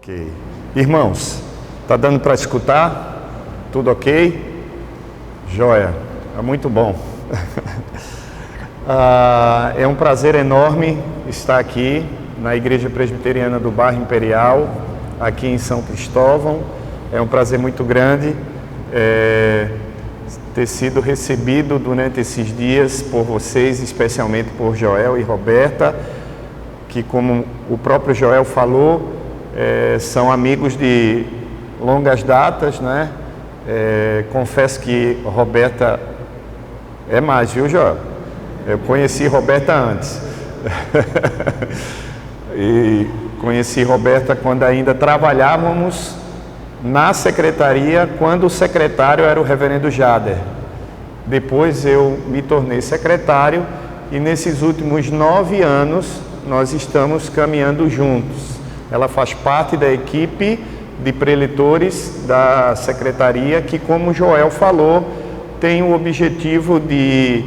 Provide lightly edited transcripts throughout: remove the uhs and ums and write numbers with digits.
Ok. Irmãos, tá dando para escutar? Tudo ok? Joia, é muito bom. É um prazer enorme estar aqui na Igreja Presbiteriana do Bairro Imperial, aqui em São Cristóvão. É um prazer muito grande ter sido recebido durante esses dias por vocês, especialmente por Joel e Roberta, que, como o próprio Joel falou, são amigos de longas datas, né? Confesso que Roberta é mais, viu, Joel? Eu conheci Roberta antes. E conheci Roberta quando ainda trabalhávamos na secretaria, quando o secretário era o reverendo Jader. Depois eu me tornei secretário e nesses últimos 9 anos nós estamos caminhando juntos. Ela faz parte da equipe de preletores da secretaria que, como o Joel falou, tem o objetivo de,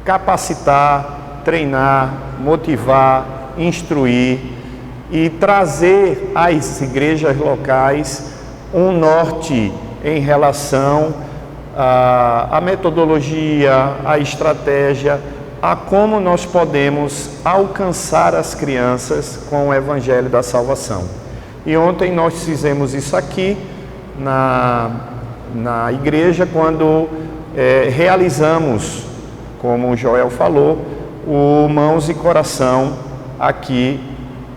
capacitar, treinar, motivar, instruir e trazer às igrejas locais um norte em relação à metodologia, à estratégia, a como nós podemos alcançar as crianças com o Evangelho da Salvação. E ontem nós fizemos isso aqui na igreja, quando realizamos, como o Joel falou, o Mãos e Coração aqui,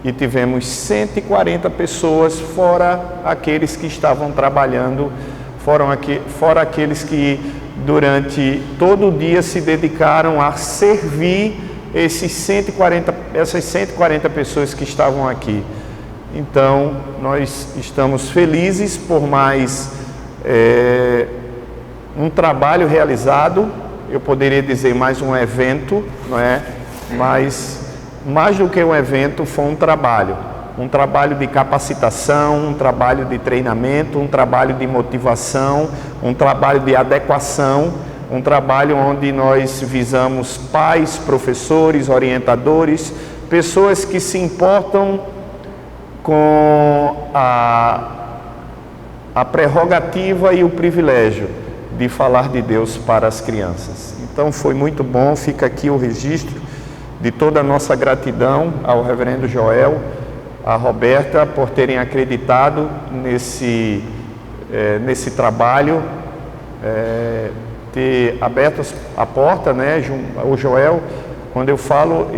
e tivemos 140 pessoas, fora aqueles que estavam trabalhando, fora aqueles que durante todo o dia se dedicaram a servir essas 140 pessoas que estavam aqui. Então, nós estamos felizes por mais um trabalho realizado. Eu poderia dizer mais um evento, não é? Mas mais do que um evento, foi um trabalho de capacitação, um trabalho de treinamento, um trabalho de motivação, um trabalho de adequação, um trabalho onde nós visamos pais, professores, orientadores, pessoas que se importam com a prerrogativa e o privilégio de falar de Deus para as crianças. Então foi muito bom, fica aqui o registro de toda a nossa gratidão ao reverendo Joel, a Roberta, por terem acreditado nesse trabalho, ter aberto a porta, né? O Joel, quando eu falo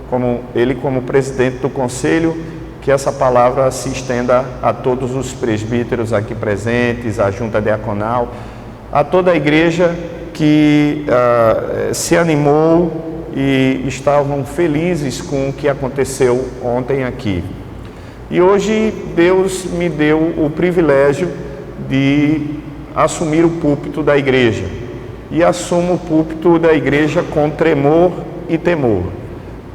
como presidente do conselho, que essa palavra se estenda a todos os presbíteros aqui presentes, à junta diaconal, a toda a igreja que se animou e estavam felizes com o que aconteceu ontem aqui. E hoje Deus me deu o privilégio de assumir o púlpito da igreja. E assumo o púlpito da igreja com tremor e temor.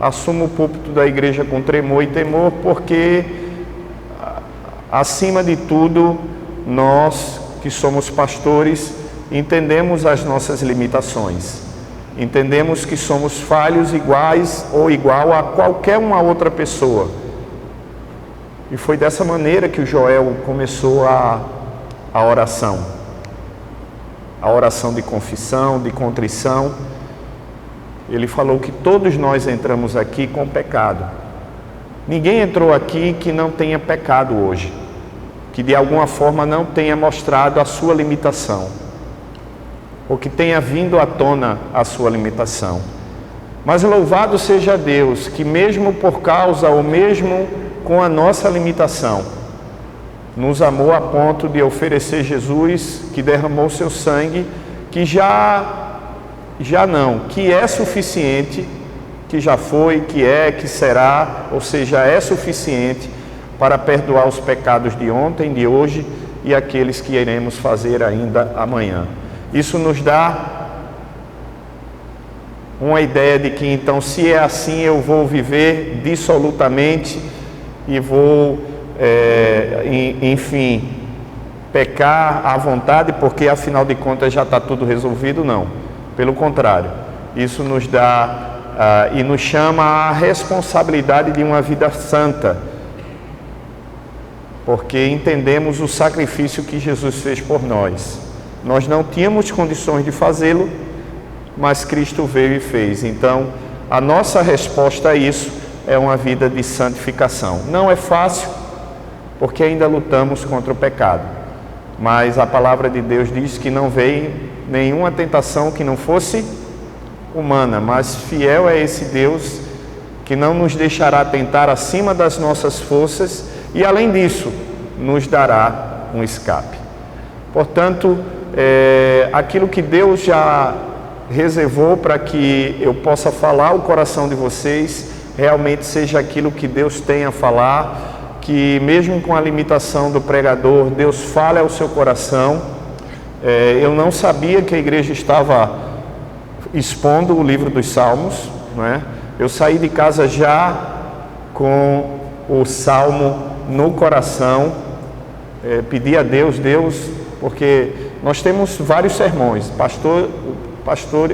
Assumo o púlpito da igreja com tremor e temor porque, acima de tudo, nós que somos pastores entendemos as nossas limitações. Entendemos que somos falhos iguais ou igual a qualquer uma outra pessoa. E foi dessa maneira que o Joel começou a oração. A oração de confissão, de contrição. Ele falou que todos nós entramos aqui com pecado. Ninguém entrou aqui que não tenha pecado hoje, que de alguma forma não tenha mostrado a sua limitação, ou que tenha vindo à tona a sua limitação. Mas louvado seja Deus, que mesmo por causa ou mesmo com a nossa limitação, nos amou a ponto de oferecer Jesus, que derramou seu sangue, que que é suficiente, que já foi, que é, que será, ou seja, é suficiente para perdoar os pecados de ontem, de hoje e aqueles que iremos fazer ainda amanhã. Isso nos dá uma ideia de que, então, se é assim, eu vou viver dissolutamente e vou, pecar à vontade, porque afinal de contas já está tudo resolvido. Não, pelo contrário, isso nos dá e nos chama à responsabilidade de uma vida santa, porque entendemos o sacrifício que Jesus fez por nós. Nós não tínhamos condições de fazê-lo, mas Cristo veio e fez. Então, a nossa resposta a isso é uma vida de santificação. Não é fácil, porque ainda lutamos contra o pecado, mas a palavra de Deus diz que não veio nenhuma tentação que não fosse humana, mas fiel é esse Deus que não nos deixará tentar acima das nossas forças e, além disso, nos dará um escape. Portanto, aquilo que Deus já reservou para que eu possa falar ao coração de vocês, realmente seja aquilo que Deus tem a falar, que mesmo com a limitação do pregador, Deus fale ao seu coração. Eu não sabia que a igreja estava expondo o livro dos Salmos, não é? Eu saí de casa já com o Salmo no coração, pedi a Deus, porque nós temos vários sermões,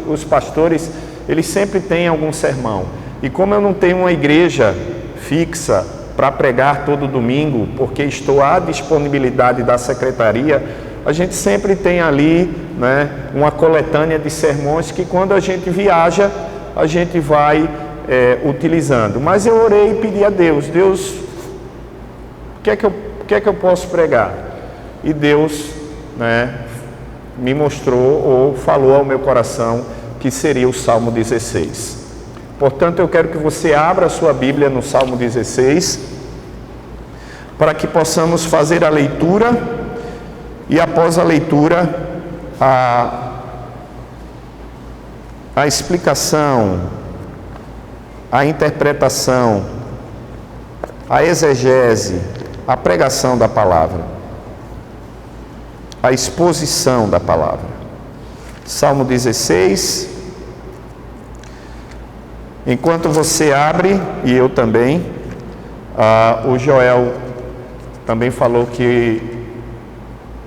os pastores, eles sempre têm algum sermão, e como eu não tenho uma igreja fixa para pregar todo domingo, porque estou à disponibilidade da secretaria, a gente sempre tem ali, né, uma coletânea de sermões que quando a gente viaja, a gente vai utilizando. Mas eu orei e pedi a Deus, o que é que eu posso pregar? E Deus, né, me mostrou ou falou ao meu coração que seria o Salmo 16. Portanto, eu quero que você abra a sua Bíblia no Salmo 16, para que possamos fazer a leitura e, após a leitura, a explicação, a interpretação, a exegese, a pregação da palavra, a exposição da palavra. Salmo 16. Enquanto você abre, e eu também, o Joel também falou que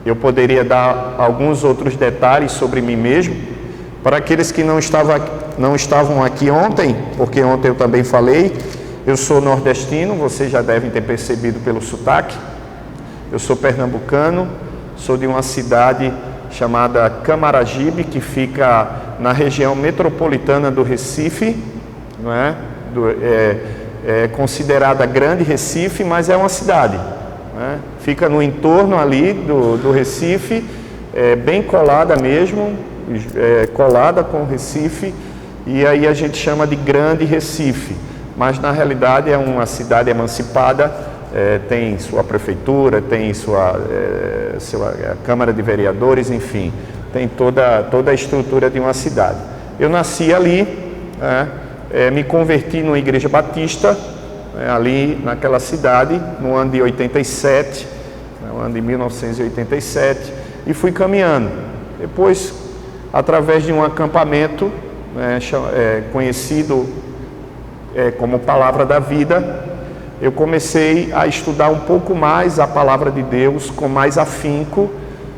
eu poderia dar alguns outros detalhes sobre mim mesmo, para aqueles que não estavam aqui ontem, porque ontem eu também falei. Eu sou nordestino, vocês já devem ter percebido pelo sotaque. Eu sou pernambucano, sou de uma cidade chamada Camaragibe, que fica na região metropolitana do Recife, não é? É considerada Grande Recife, mas é uma cidade, né? Fica no entorno ali do Recife, bem colada mesmo, colada com o Recife, e aí a gente chama de Grande Recife, mas na realidade é uma cidade emancipada, tem sua prefeitura, tem sua Câmara de Vereadores, enfim, tem toda a estrutura de uma cidade. Eu nasci ali, me converti numa igreja batista, ali naquela cidade, no ano de 87, no ano de 1987, e fui caminhando. Depois, através de um acampamento, conhecido como Palavra da Vida, eu comecei a estudar um pouco mais a Palavra de Deus, com mais afinco.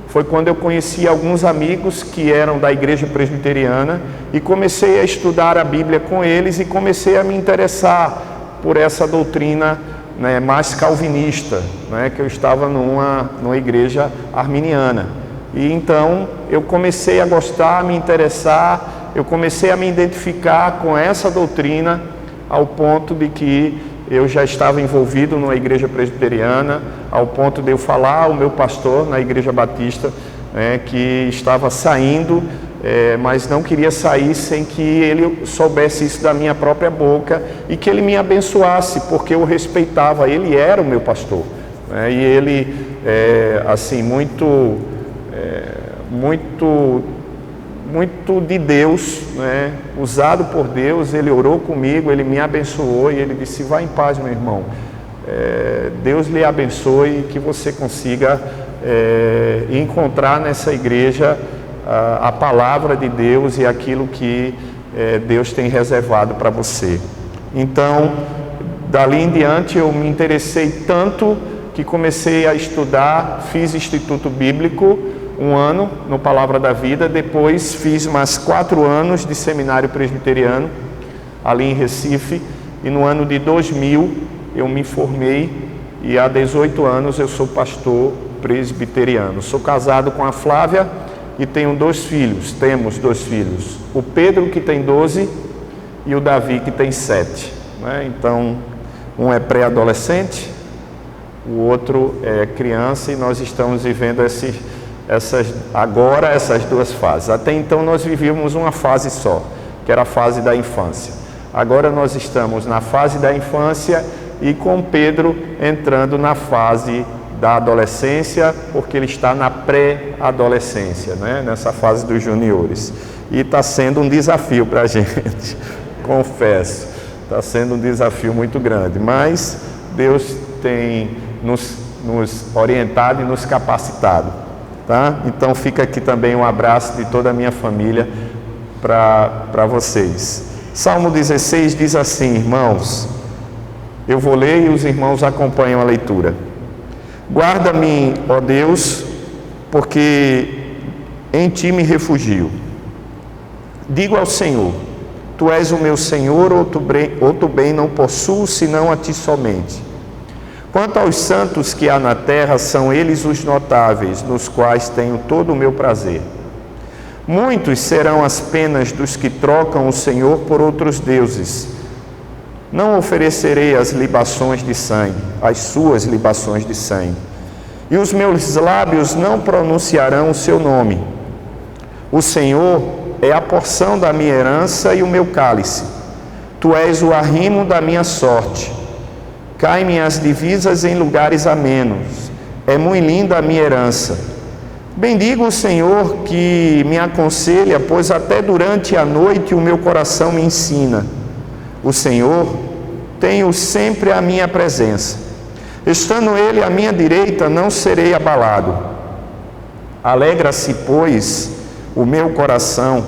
Foi quando eu conheci alguns amigos que eram da igreja presbiteriana e comecei a estudar a Bíblia com eles e comecei a me interessar por essa doutrina, né, mais calvinista, né, que eu estava numa igreja arminiana. E então eu comecei a gostar, a me interessar, eu comecei a me identificar com essa doutrina ao ponto de que eu já estava envolvido numa igreja presbiteriana, ao ponto de eu falar ao meu pastor na igreja batista, que estava saindo, mas não queria sair sem que ele soubesse isso da minha própria boca e que ele me abençoasse, porque eu respeitava, ele era o meu pastor, e ele, assim, muito de Deus, né? Usado por Deus. Ele orou comigo, ele me abençoou e ele disse: vá em paz, meu irmão, Deus lhe abençoe e que você consiga encontrar nessa igreja a palavra de Deus e aquilo que Deus tem reservado para você. Então, dali em diante eu me interessei tanto que comecei a estudar, fiz Instituto Bíblico, 1 ano no Palavra da Vida, depois fiz mais 4 anos de seminário presbiteriano, ali em Recife, e no ano de 2000 eu me formei e há 18 anos eu sou pastor presbiteriano. Sou casado com a Flávia e tenho temos dois filhos, o Pedro, que tem 12, e o Davi, que tem 7, né? Então, um é pré-adolescente, o outro é criança, e nós estamos vivendo essas duas fases. Até então nós vivíamos uma fase só, que era a fase da infância. Agora nós estamos na fase da infância e com Pedro entrando na fase da adolescência, porque ele está na pré-adolescência, né? Nessa fase dos juniores. E está sendo um desafio para a gente, confesso. Está sendo um desafio muito grande, mas Deus tem nos orientado e nos capacitado, tá? Então fica aqui também um abraço de toda a minha família para vocês. Salmo 16 diz assim, irmãos, eu vou ler e os irmãos acompanham a leitura. Guarda-me, ó Deus, porque em ti me refugio. Digo ao Senhor, tu és o meu Senhor, outro bem não possuo, senão a ti somente. Quanto aos santos que há na terra, são eles os notáveis, nos quais tenho todo o meu prazer. Muitos serão as penas dos que trocam o Senhor por outros deuses. Não oferecerei as libações de sangue, as suas libações de sangue. E os meus lábios não pronunciarão o seu nome. O Senhor é a porção da minha herança e o meu cálice. Tu és o arrimo da minha sorte. Caem-me as divisas em lugares amenos. É muito linda a minha herança. Bendigo o Senhor que me aconselha, pois até durante a noite o meu coração me ensina. O Senhor tenho sempre a minha presença. Estando Ele à minha direita, não serei abalado. Alegra-se, pois, o meu coração,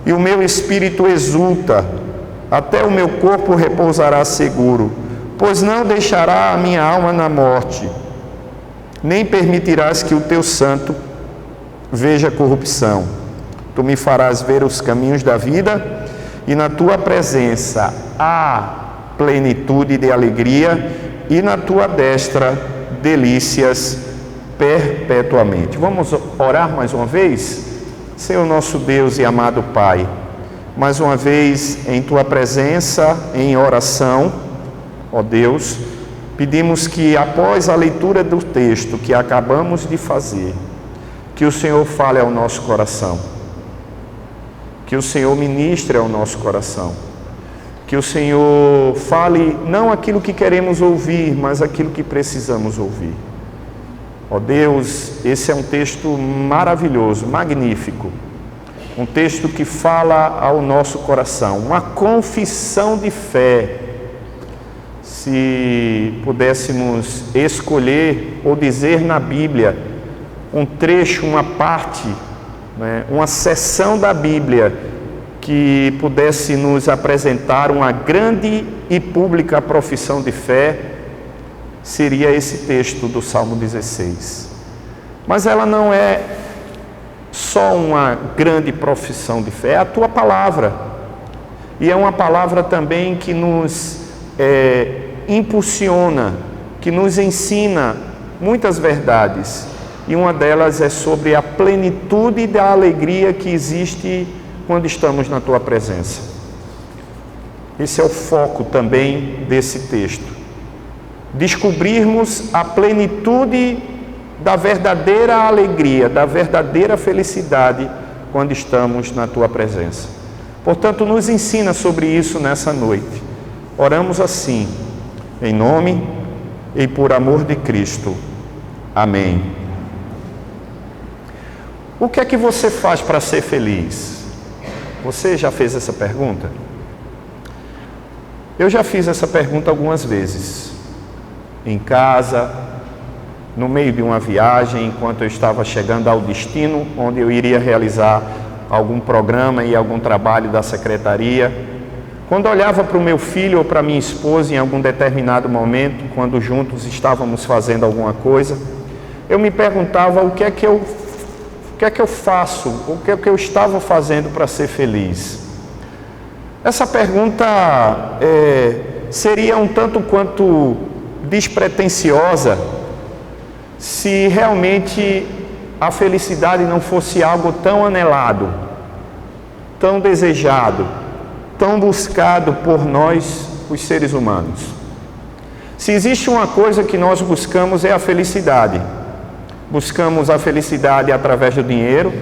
e o meu espírito exulta. Até o meu corpo repousará seguro, pois não deixará a minha alma na morte, nem permitirás que o teu santo veja corrupção. Tu me farás ver os caminhos da vida, e na tua presença há plenitude de alegria, e na tua destra delícias perpetuamente. Vamos orar mais uma vez? Senhor nosso Deus e amado Pai, mais uma vez em tua presença, em oração, ó Deus, pedimos que após a leitura do texto que acabamos de fazer, que o Senhor fale ao nosso coração, que o Senhor ministre ao nosso coração, que o Senhor fale não aquilo que queremos ouvir, mas aquilo que precisamos ouvir. Ó Deus, esse é um texto maravilhoso, magnífico, um texto que fala ao nosso coração, uma confissão de fé. Se pudéssemos escolher ou dizer na Bíblia um trecho, uma parte, né, uma seção da Bíblia que pudesse nos apresentar uma grande e pública profissão de fé, seria esse texto do Salmo 16. Mas ela não é só uma grande profissão de fé, é a tua palavra. E é uma palavra também que nos impulsiona, que nos ensina muitas verdades. E uma delas é sobre a plenitude da alegria que existe quando estamos na tua presença. Esse é o foco também desse texto. Descobrirmos a plenitude da verdadeira alegria, da verdadeira felicidade quando estamos na tua presença. Portanto, nos ensina sobre isso nessa noite. Oramos assim, em nome e por amor de Cristo. Amém. O que é que você faz para ser feliz? Você já fez essa pergunta? Eu já fiz essa pergunta algumas vezes. Em casa, no meio de uma viagem, enquanto eu estava chegando ao destino, onde eu iria realizar algum programa e algum trabalho da secretaria. Quando olhava para o meu filho ou para minha esposa em algum determinado momento, quando juntos estávamos fazendo alguma coisa, eu me perguntava o que é que eu faço, o que é que eu estava fazendo para ser feliz. Essa pergunta seria um tanto quanto despretensiosa se realmente a felicidade não fosse algo tão anelado, tão desejado, tão buscado por nós, os seres humanos. Se existe uma coisa que nós buscamos é a felicidade. Buscamos a felicidade através do dinheiro,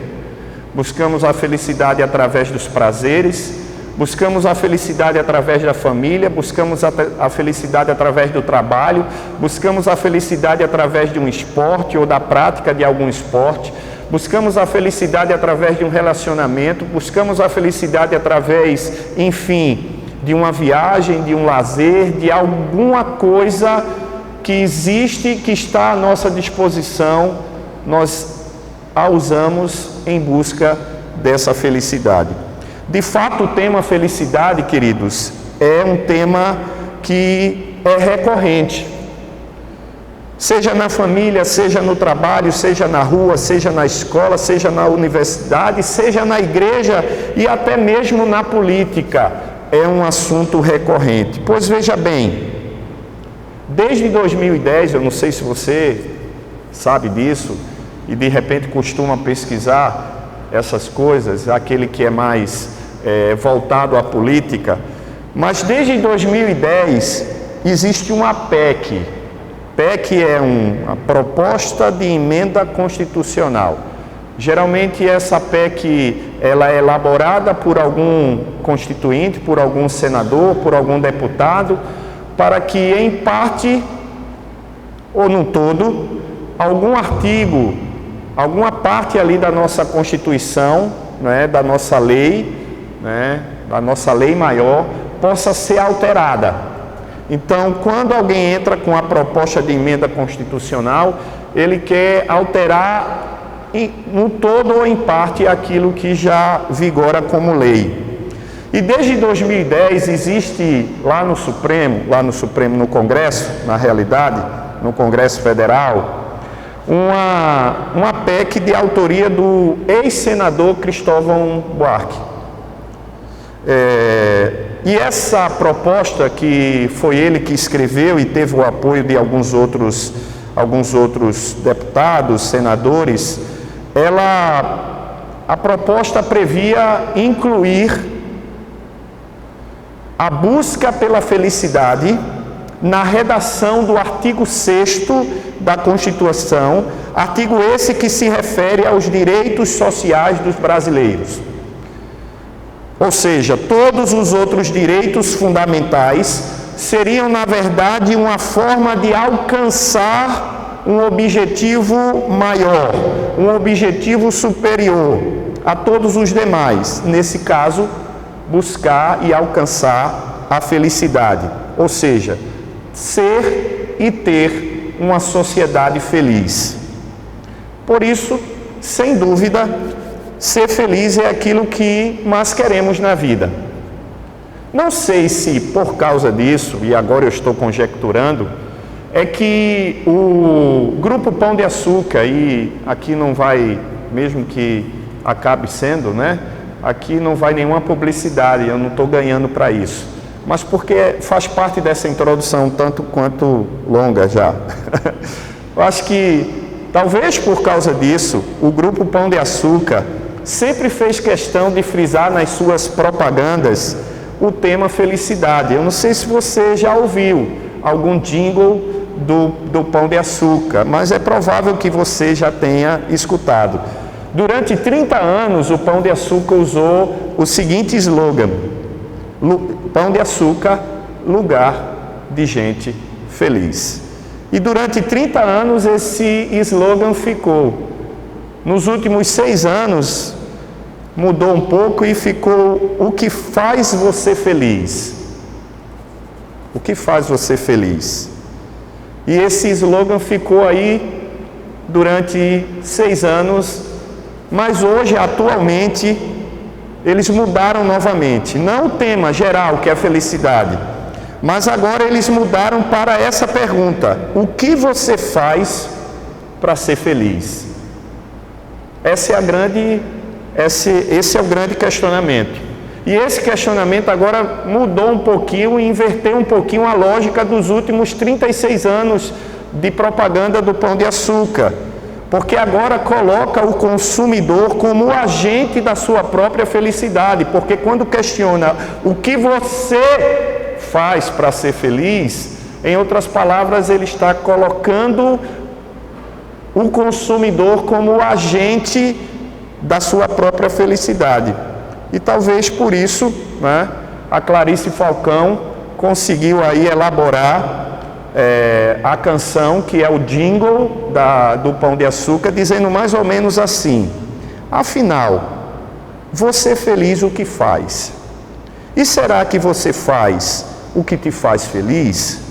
buscamos a felicidade através dos prazeres, buscamos a felicidade através da família, buscamos a felicidade através do trabalho, buscamos a felicidade através de um esporte ou da prática de algum esporte, buscamos a felicidade através de um relacionamento, buscamos a felicidade através, enfim, de uma viagem, de um lazer, de alguma coisa que existe, que está à nossa disposição, nós a usamos em busca dessa felicidade. De fato, o tema felicidade, queridos, é um tema que é recorrente. Seja na família, seja no trabalho, seja na rua, seja na escola, seja na universidade, seja na igreja e até mesmo na política, é um assunto recorrente. Pois veja bem, desde 2010, eu não sei se você sabe disso e de repente costuma pesquisar essas coisas, aquele que é mais voltado à política, mas desde 2010 existe uma PEC. PEC é uma proposta de emenda constitucional. Geralmente essa PEC ela é elaborada por algum constituinte, por algum senador, por algum deputado, para que em parte ou no todo, algum artigo, alguma parte ali da nossa Constituição, né, da nossa lei, né, da nossa lei maior, possa ser alterada. Então, quando alguém entra com a proposta de emenda constitucional, ele quer alterar no todo ou em parte aquilo que já vigora como lei. E desde 2010 existe lá no Supremo, no Congresso, na realidade, no Congresso Federal, uma PEC de autoria do ex-senador Cristóvão Buarque. E essa proposta, que foi ele que escreveu e teve o apoio de alguns outros deputados, senadores, a proposta previa incluir a busca pela felicidade na redação do artigo 6º da Constituição, artigo esse que se refere aos direitos sociais dos brasileiros. Ou seja, todos os outros direitos fundamentais seriam, na verdade, uma forma de alcançar um objetivo maior, um objetivo superior a todos os demais. Nesse caso, buscar e alcançar a felicidade, ou seja, ser e ter uma sociedade feliz. Por isso, sem dúvida, ser feliz é aquilo que mais queremos na vida. Não sei se por causa disso, e agora eu estou conjecturando, é que o Grupo Pão de Açúcar, e aqui não vai, mesmo que acabe sendo, né? Aqui não vai nenhuma publicidade, eu não estou ganhando para isso. Mas porque faz parte dessa introdução, tanto quanto longa já. Eu acho que, talvez por causa disso, o Grupo Pão de Açúcar sempre fez questão de frisar nas suas propagandas o tema felicidade. Eu não sei se você já ouviu algum jingle do Pão de Açúcar, mas é provável que você já tenha escutado. Durante 30 anos, o Pão de Açúcar usou o seguinte slogan: Pão de Açúcar, lugar de gente feliz. E durante 30 anos esse slogan ficou. Nos últimos 6 anos, mudou um pouco e ficou: o que faz você feliz? O que faz você feliz? E esse slogan ficou aí durante 6 anos, mas hoje, atualmente, eles mudaram novamente. Não o tema geral, que é a felicidade, mas agora eles mudaram para essa pergunta: o que você faz para ser feliz? Esse é o grande questionamento. E esse questionamento agora mudou um pouquinho e inverteu um pouquinho a lógica dos últimos 36 anos de propaganda do Pão de Açúcar. Porque agora coloca o consumidor como o agente da sua própria felicidade. Porque quando questiona o que você faz para ser feliz, em outras palavras, ele está colocando o consumidor como o agente da sua própria felicidade. E talvez por isso, né, a Clarice Falcão conseguiu aí elaborar a canção, que é o jingle do Pão de Açúcar, dizendo mais ou menos assim: afinal, você feliz o que faz? E será que você faz o que te faz feliz?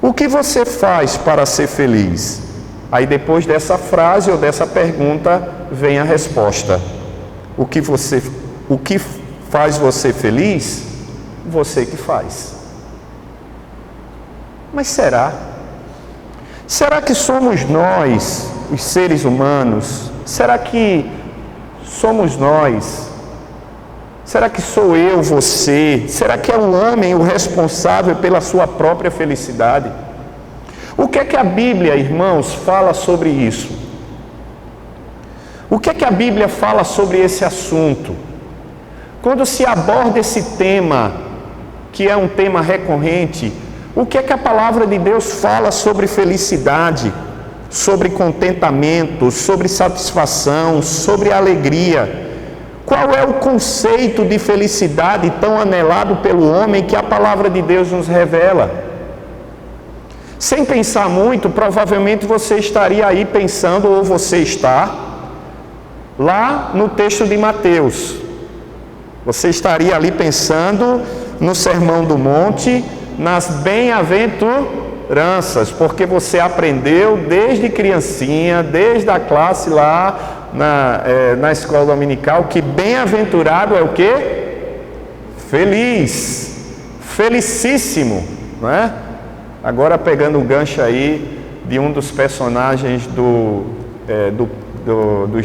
O que você faz para ser feliz? Aí depois dessa frase ou dessa pergunta vem a resposta: o que faz você feliz? Você que faz. Mas será? Será que somos nós, os seres humanos? Será que somos nós? Será que sou eu, você? Será que é o homem o responsável pela sua própria felicidade? O que é que a Bíblia, irmãos, fala sobre isso? O que é que a Bíblia fala sobre esse assunto? Quando se aborda esse tema, que é um tema recorrente, o que é que a palavra de Deus fala sobre felicidade, sobre contentamento, sobre satisfação, sobre alegria? Qual é o conceito de felicidade tão anelado pelo homem que a palavra de Deus nos revela? Sem pensar muito, provavelmente você estaria aí pensando, ou você está, lá no texto de Mateus. Você estaria ali pensando no Sermão do Monte, nas bem-aventuranças, porque você aprendeu desde criancinha, desde a classe lá na escola dominical, que bem-aventurado é o quê? Feliz, felicíssimo, não é? Agora pegando o gancho aí de um dos personagens dos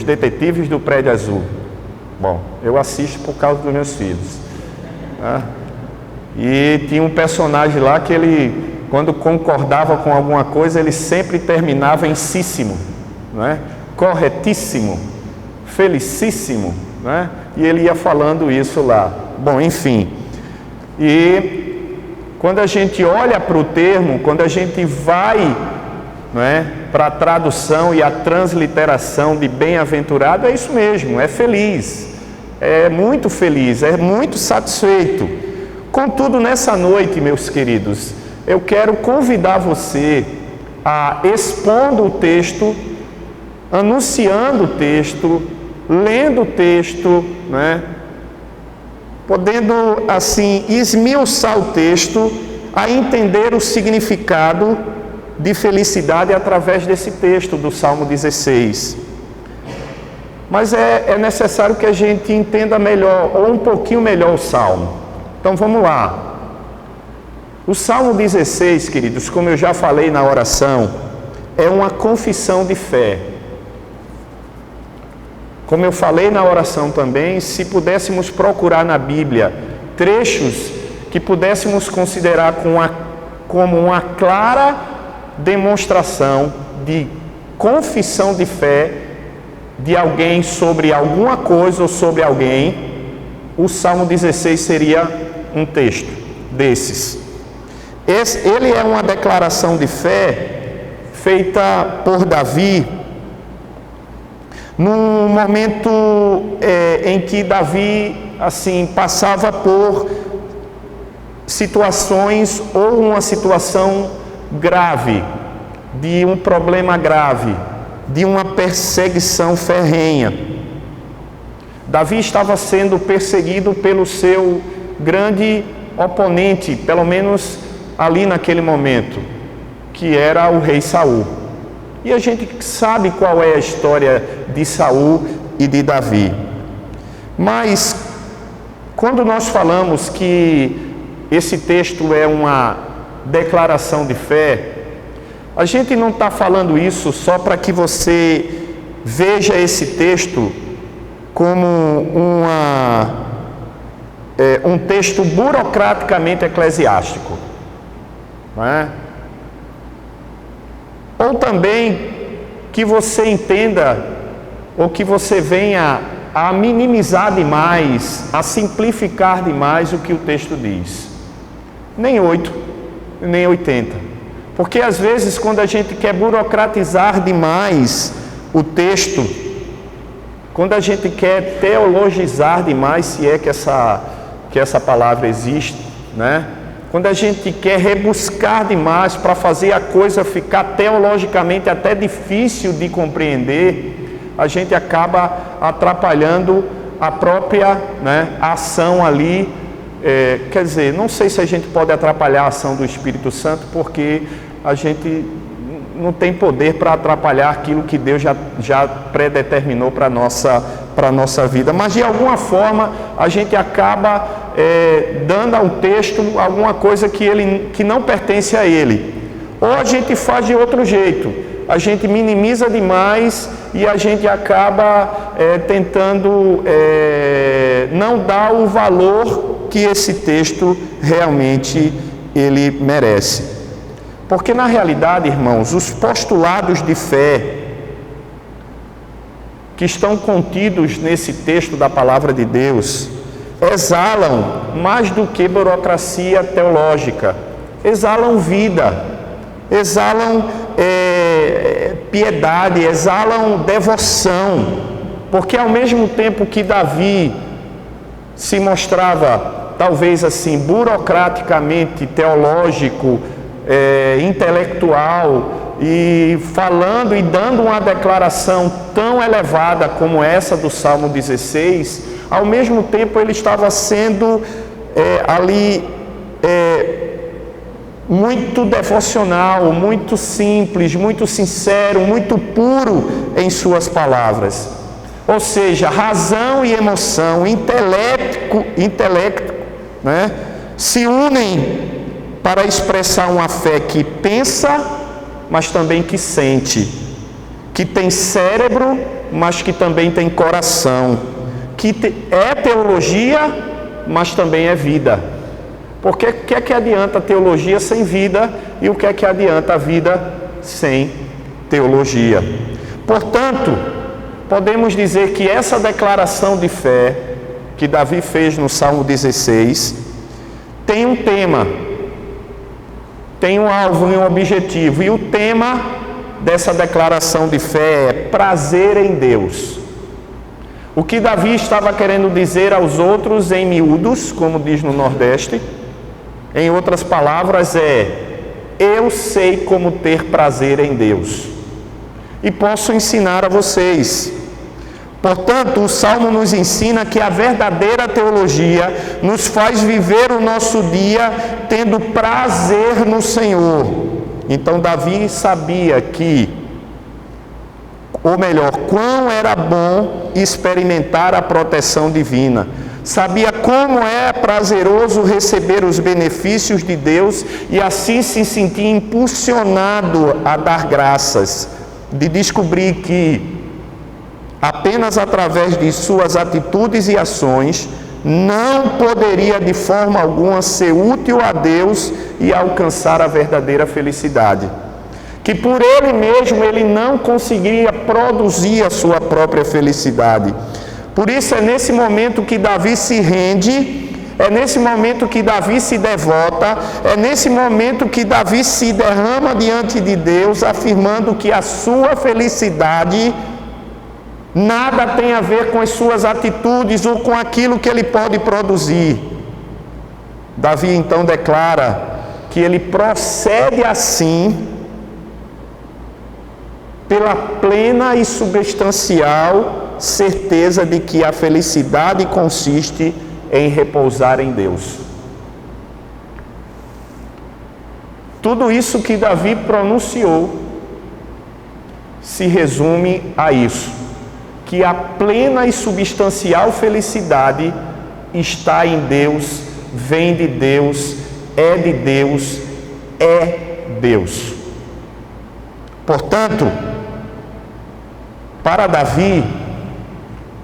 detetives do Prédio Azul. Bom, eu assisto por causa dos meus filhos, né? E tinha um personagem lá que ele, quando concordava com alguma coisa, ele sempre terminava em císsimo, não é? Corretíssimo, felicíssimo, não é? E ele ia falando isso lá. Bom, enfim. E quando a gente olha para o termo, quando a gente vai, não é, para a tradução e a transliteração de bem-aventurado, é isso mesmo, é feliz, é muito satisfeito. Contudo, nessa noite, meus queridos, eu quero convidar você a, expondo o texto, anunciando o texto, lendo o texto, né? Podendo, assim, esmiuçar o texto, a entender o significado de felicidade através desse texto do Salmo 16. Mas é necessário que a gente entenda melhor, ou um pouquinho melhor o Salmo. Então vamos lá. O Salmo 16, queridos, como eu já falei na oração, é uma confissão de fé. Como eu falei na oração também, se pudéssemos procurar na Bíblia trechos que pudéssemos considerar como uma clara demonstração de confissão de fé de alguém sobre alguma coisa ou sobre alguém, o Salmo 16 seria um texto desses. Ele é uma declaração de fé feita por Davi num momento em que Davi, assim, passava por situações ou uma situação grave, de um problema grave, de uma perseguição ferrenha. Davi estava sendo perseguido pelo seu grande oponente, pelo menos ali naquele momento, que era o rei Saul. E a gente sabe qual é a história de Saul e de Davi. Mas quando nós falamos que esse texto é uma declaração de fé, a gente não está falando isso só para que você veja esse texto como um texto burocraticamente eclesiástico, não é? Ou também que você entenda, ou que você venha a minimizar demais, a simplificar demais o que o texto diz. Nem 8, nem 80. Porque às vezes quando a gente quer burocratizar demais o texto, quando a gente quer teologizar demais, se é que essa palavra existe, né? Quando a gente quer rebuscar demais para fazer a coisa ficar teologicamente até difícil de compreender, a gente acaba atrapalhando a própria, né, ação ali. Quer dizer, não sei se a gente pode atrapalhar a ação do Espírito Santo, porque a gente não tem poder para atrapalhar aquilo que Deus já predeterminou para a nossa vida. Mas de alguma forma a gente acaba dando ao texto alguma coisa que não pertence a ele. Ou a gente faz de outro jeito, a gente minimiza demais e a gente acaba tentando não dar o valor que esse texto realmente ele merece. Porque na realidade, irmãos, os postulados de fé que estão contidos nesse texto da palavra de Deus exalam mais do que burocracia teológica, exalam vida, exalam piedade, exalam devoção, porque ao mesmo tempo que Davi se mostrava talvez assim burocraticamente teológico, intelectual, e falando e dando uma declaração tão elevada como essa do Salmo 16, ao mesmo tempo ele estava sendo ali muito devocional, muito simples, muito sincero, muito puro em suas palavras. Ou seja, razão e emoção, intelecto, né, se unem para expressar uma fé que pensa, mas também que sente, que tem cérebro, mas que também tem coração, que é teologia, mas também é vida. Porque o que é que adianta a teologia sem vida e o que é que adianta a vida sem teologia? Portanto, podemos dizer que essa declaração de fé que Davi fez no Salmo 16 tem um tema, tem um alvo e um objetivo, e o tema dessa declaração de fé é prazer em Deus. O que Davi estava querendo dizer aos outros em miúdos, como diz no Nordeste, em outras palavras eu sei como ter prazer em Deus e posso ensinar a vocês. Portanto, o Salmo nos ensina que a verdadeira teologia nos faz viver o nosso dia tendo prazer no Senhor. Então Davi sabia quão era bom experimentar a proteção divina. Sabia como é prazeroso receber os benefícios de Deus e assim se sentir impulsionado a dar graças, de descobrir que apenas através de suas atitudes e ações não poderia de forma alguma ser útil a Deus e alcançar a verdadeira felicidade. Que por ele mesmo ele não conseguiria produzir a sua própria felicidade. Por isso é nesse momento que Davi se rende, é nesse momento que Davi se devota, é nesse momento que Davi se derrama diante de Deus, afirmando que a sua felicidade nada tem a ver com as suas atitudes ou com aquilo que ele pode produzir. Davi então declara que ele procede assim pela plena e substancial certeza de que a felicidade consiste em repousar em Deus. Tudo isso que Davi pronunciou se resume a isso, que a plena e substancial felicidade está em Deus, vem de Deus, é de Deus, é Deus. Portanto, para Davi,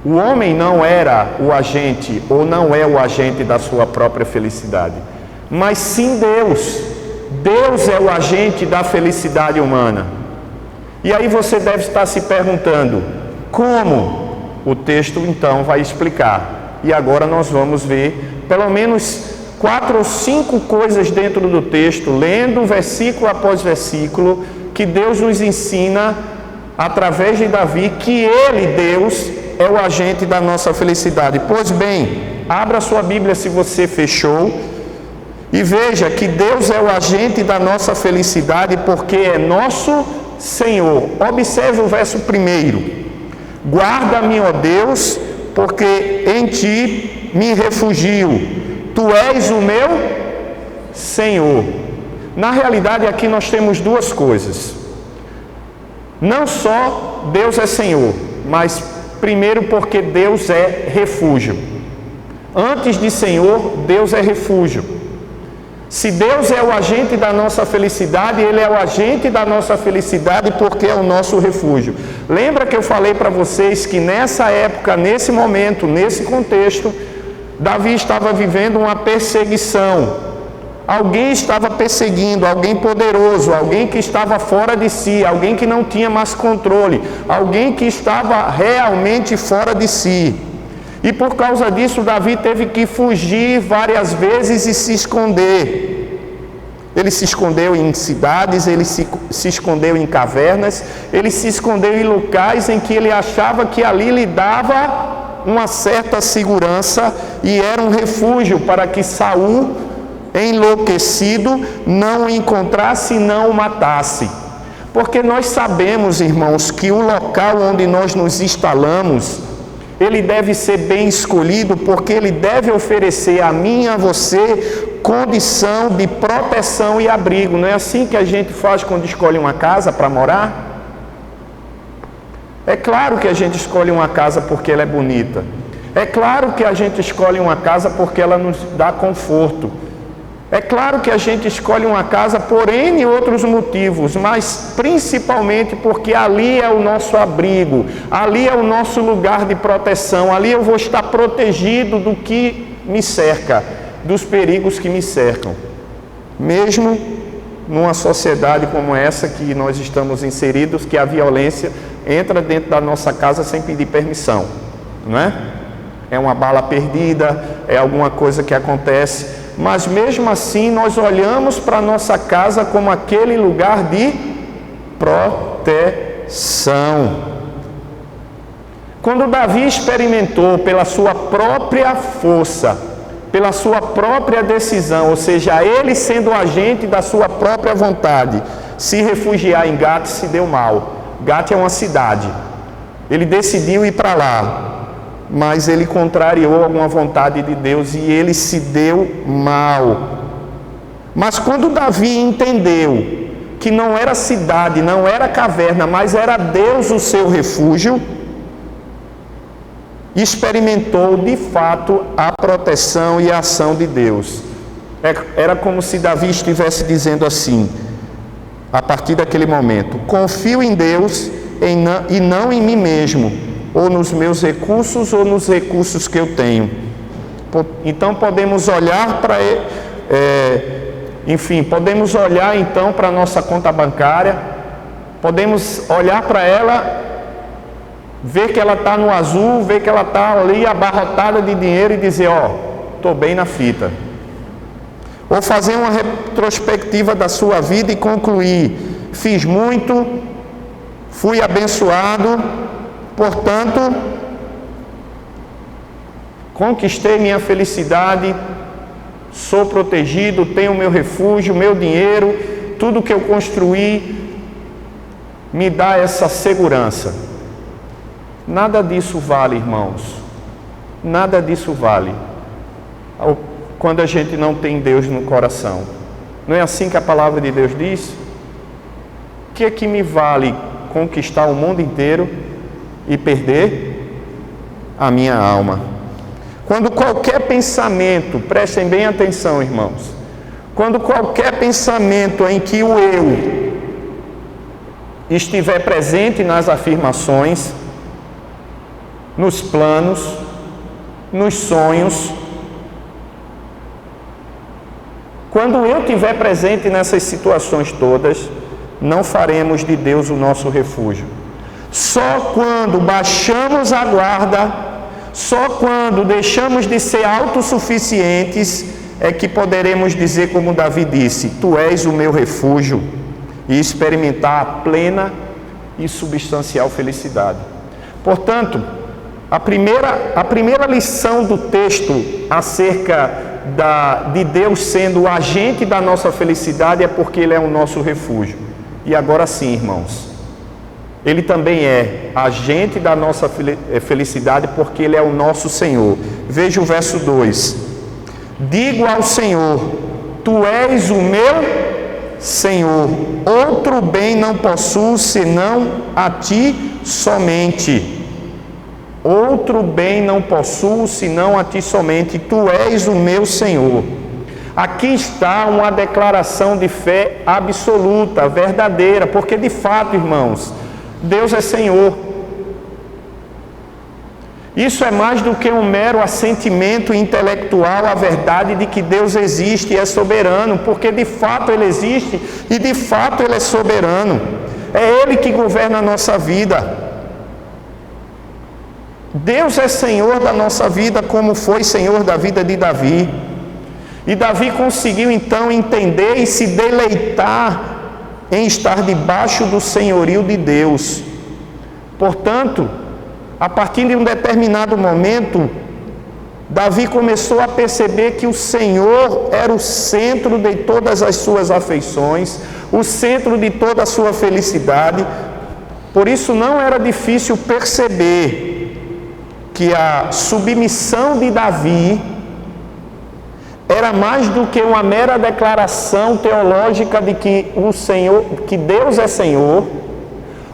O homem não era o agente, ou não é o agente da sua própria felicidade, mas sim Deus. Deus é o agente da felicidade humana. E aí você deve estar se perguntando, como? O texto então vai explicar. E agora nós vamos ver pelo menos 4 ou 5 coisas dentro do texto, lendo versículo após versículo, que Deus nos ensina através de Davi, que ele, Deus, é o agente da nossa felicidade. Pois bem, abra sua Bíblia se você fechou e veja que Deus é o agente da nossa felicidade porque é nosso Senhor. Observe o verso 1. Guarda-me, ó Deus, porque em ti me refugio. Tu és o meu Senhor. Na realidade, aqui nós temos 2 coisas. Não só Deus é Senhor, mas primeiro porque Deus é refúgio. Antes de Senhor, Deus é refúgio. Se Deus é o agente da nossa felicidade, Ele é o agente da nossa felicidade porque é o nosso refúgio. Lembra que eu falei para vocês que nessa época, nesse momento, nesse contexto, Davi estava vivendo uma perseguição. Alguém estava perseguindo, alguém poderoso, alguém que estava fora de si, alguém que não tinha mais controle, alguém que estava realmente fora de si. E por causa disso, Davi teve que fugir várias vezes e se esconder. Ele se escondeu em cidades, ele se escondeu em cavernas, ele se escondeu em locais em que ele achava que ali lhe dava uma certa segurança e era um refúgio para que Saul, enlouquecido, não o encontrasse e não o matasse. Porque nós sabemos, irmãos, que o local onde nós nos instalamos, ele deve ser bem escolhido, porque ele deve oferecer a mim e a você condição de proteção e abrigo. Não é assim que a gente faz quando escolhe uma casa para morar? É claro que a gente escolhe uma casa porque ela é bonita. É claro que a gente escolhe uma casa porque ela nos dá conforto. É claro que a gente escolhe uma casa por N outros motivos, mas principalmente porque ali é o nosso abrigo, ali é o nosso lugar de proteção, ali eu vou estar protegido do que me cerca, dos perigos que me cercam. Mesmo numa sociedade como essa que nós estamos inseridos, que a violência entra dentro da nossa casa sem pedir permissão, não é? É uma bala perdida, é alguma coisa que acontece. Mas mesmo assim nós olhamos para a nossa casa como aquele lugar de proteção. Quando Davi experimentou pela sua própria força, pela sua própria decisão, ou seja, ele sendo o agente da sua própria vontade, se refugiar em Gate, se deu mal. Gate é uma cidade. Ele decidiu ir para lá, mas ele contrariou alguma vontade de Deus e ele se deu mal. Mas quando Davi entendeu que não era cidade, não era caverna, mas era Deus o seu refúgio, experimentou de fato a proteção e a ação de Deus. Era como se Davi estivesse dizendo assim, a partir daquele momento: confio em Deus e não em mim mesmo, ou nos meus recursos, ou nos recursos que eu tenho. Então podemos olhar para podemos olhar então para a nossa conta bancária, podemos olhar para ela, ver que ela está no azul, ver que ela está ali abarrotada de dinheiro e dizer, estou bem na fita. Ou fazer uma retrospectiva da sua vida e concluir, fiz muito, fui abençoado, portanto, conquistei minha felicidade, sou protegido, tenho meu refúgio, meu dinheiro, tudo que eu construí me dá essa segurança. Nada disso vale, irmãos. Nada disso vale quando a gente não tem Deus no coração. Não é assim que a palavra de Deus diz? O que é que me vale conquistar o mundo inteiro e perder a minha alma? Quando qualquer pensamento, prestem bem atenção, irmãos, quando qualquer pensamento em que o eu estiver presente nas afirmações, nos planos, nos sonhos. Quando eu estiver presente nessas situações todas, não faremos de Deus o nosso refúgio. Só quando baixamos a guarda, só quando deixamos de ser autossuficientes, é que poderemos dizer como Davi disse: Tu és o meu refúgio, e experimentar a plena e substancial felicidade. Portanto, a primeira lição do texto acerca de Deus sendo o agente da nossa felicidade é porque Ele é o nosso refúgio. E agora sim, irmãos, Ele também é agente da nossa felicidade porque Ele é o nosso Senhor. Veja o verso 2: Digo ao Senhor, Tu és o meu Senhor, outro bem não possuo senão a Ti somente. Outro bem não possuo senão a Ti somente. Tu és o meu Senhor. Aqui está uma declaração de fé absoluta, verdadeira, porque de fato, irmãos, Deus é Senhor. Isso é mais do que um mero assentimento intelectual à verdade de que Deus existe e é soberano, porque de fato Ele existe e de fato Ele é soberano. É Ele que governa a nossa vida. Deus é Senhor da nossa vida, como foi Senhor da vida de Davi. E Davi conseguiu então entender e se deleitar em estar debaixo do senhorio de Deus. Portanto, a partir de um determinado momento, Davi começou a perceber que o Senhor era o centro de todas as suas afeições, o centro de toda a sua felicidade. Por isso não era difícil perceber que a submissão de Davi era mais do que uma mera declaração teológica de que o Senhor, que Deus é Senhor,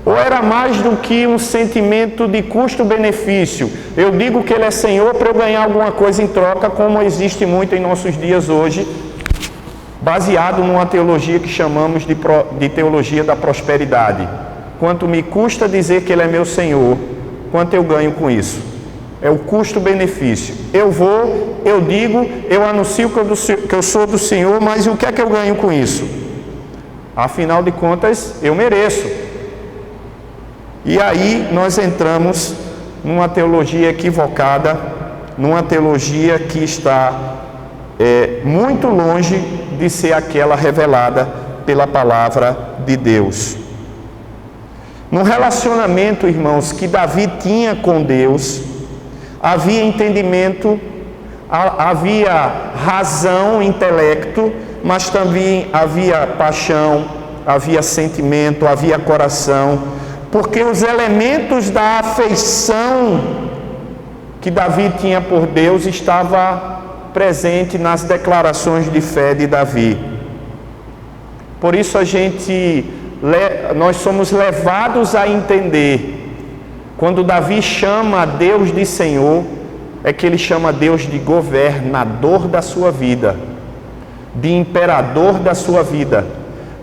ou era mais do que um sentimento de custo-benefício. Eu digo que Ele é Senhor para eu ganhar alguma coisa em troca, como existe muito em nossos dias hoje, baseado numa teologia que chamamos de teologia da prosperidade. Quanto me custa dizer que Ele é meu Senhor, quanto eu ganho com isso? É o custo-benefício. Eu vou, eu digo, eu anuncio que eu sou do Senhor, mas o que é que eu ganho com isso? Afinal de contas, eu mereço. E aí nós entramos numa teologia equivocada, numa teologia que está muito longe de ser aquela revelada pela palavra de Deus. No relacionamento, irmãos, que Davi tinha com Deus, havia entendimento, havia razão, intelecto, mas também havia paixão, havia sentimento, havia coração, porque os elementos da afeição que Davi tinha por Deus estava presente nas declarações de fé de Davi. Por isso nós somos levados a entender, quando Davi chama Deus de Senhor, é que ele chama Deus de governador da sua vida, de imperador da sua vida,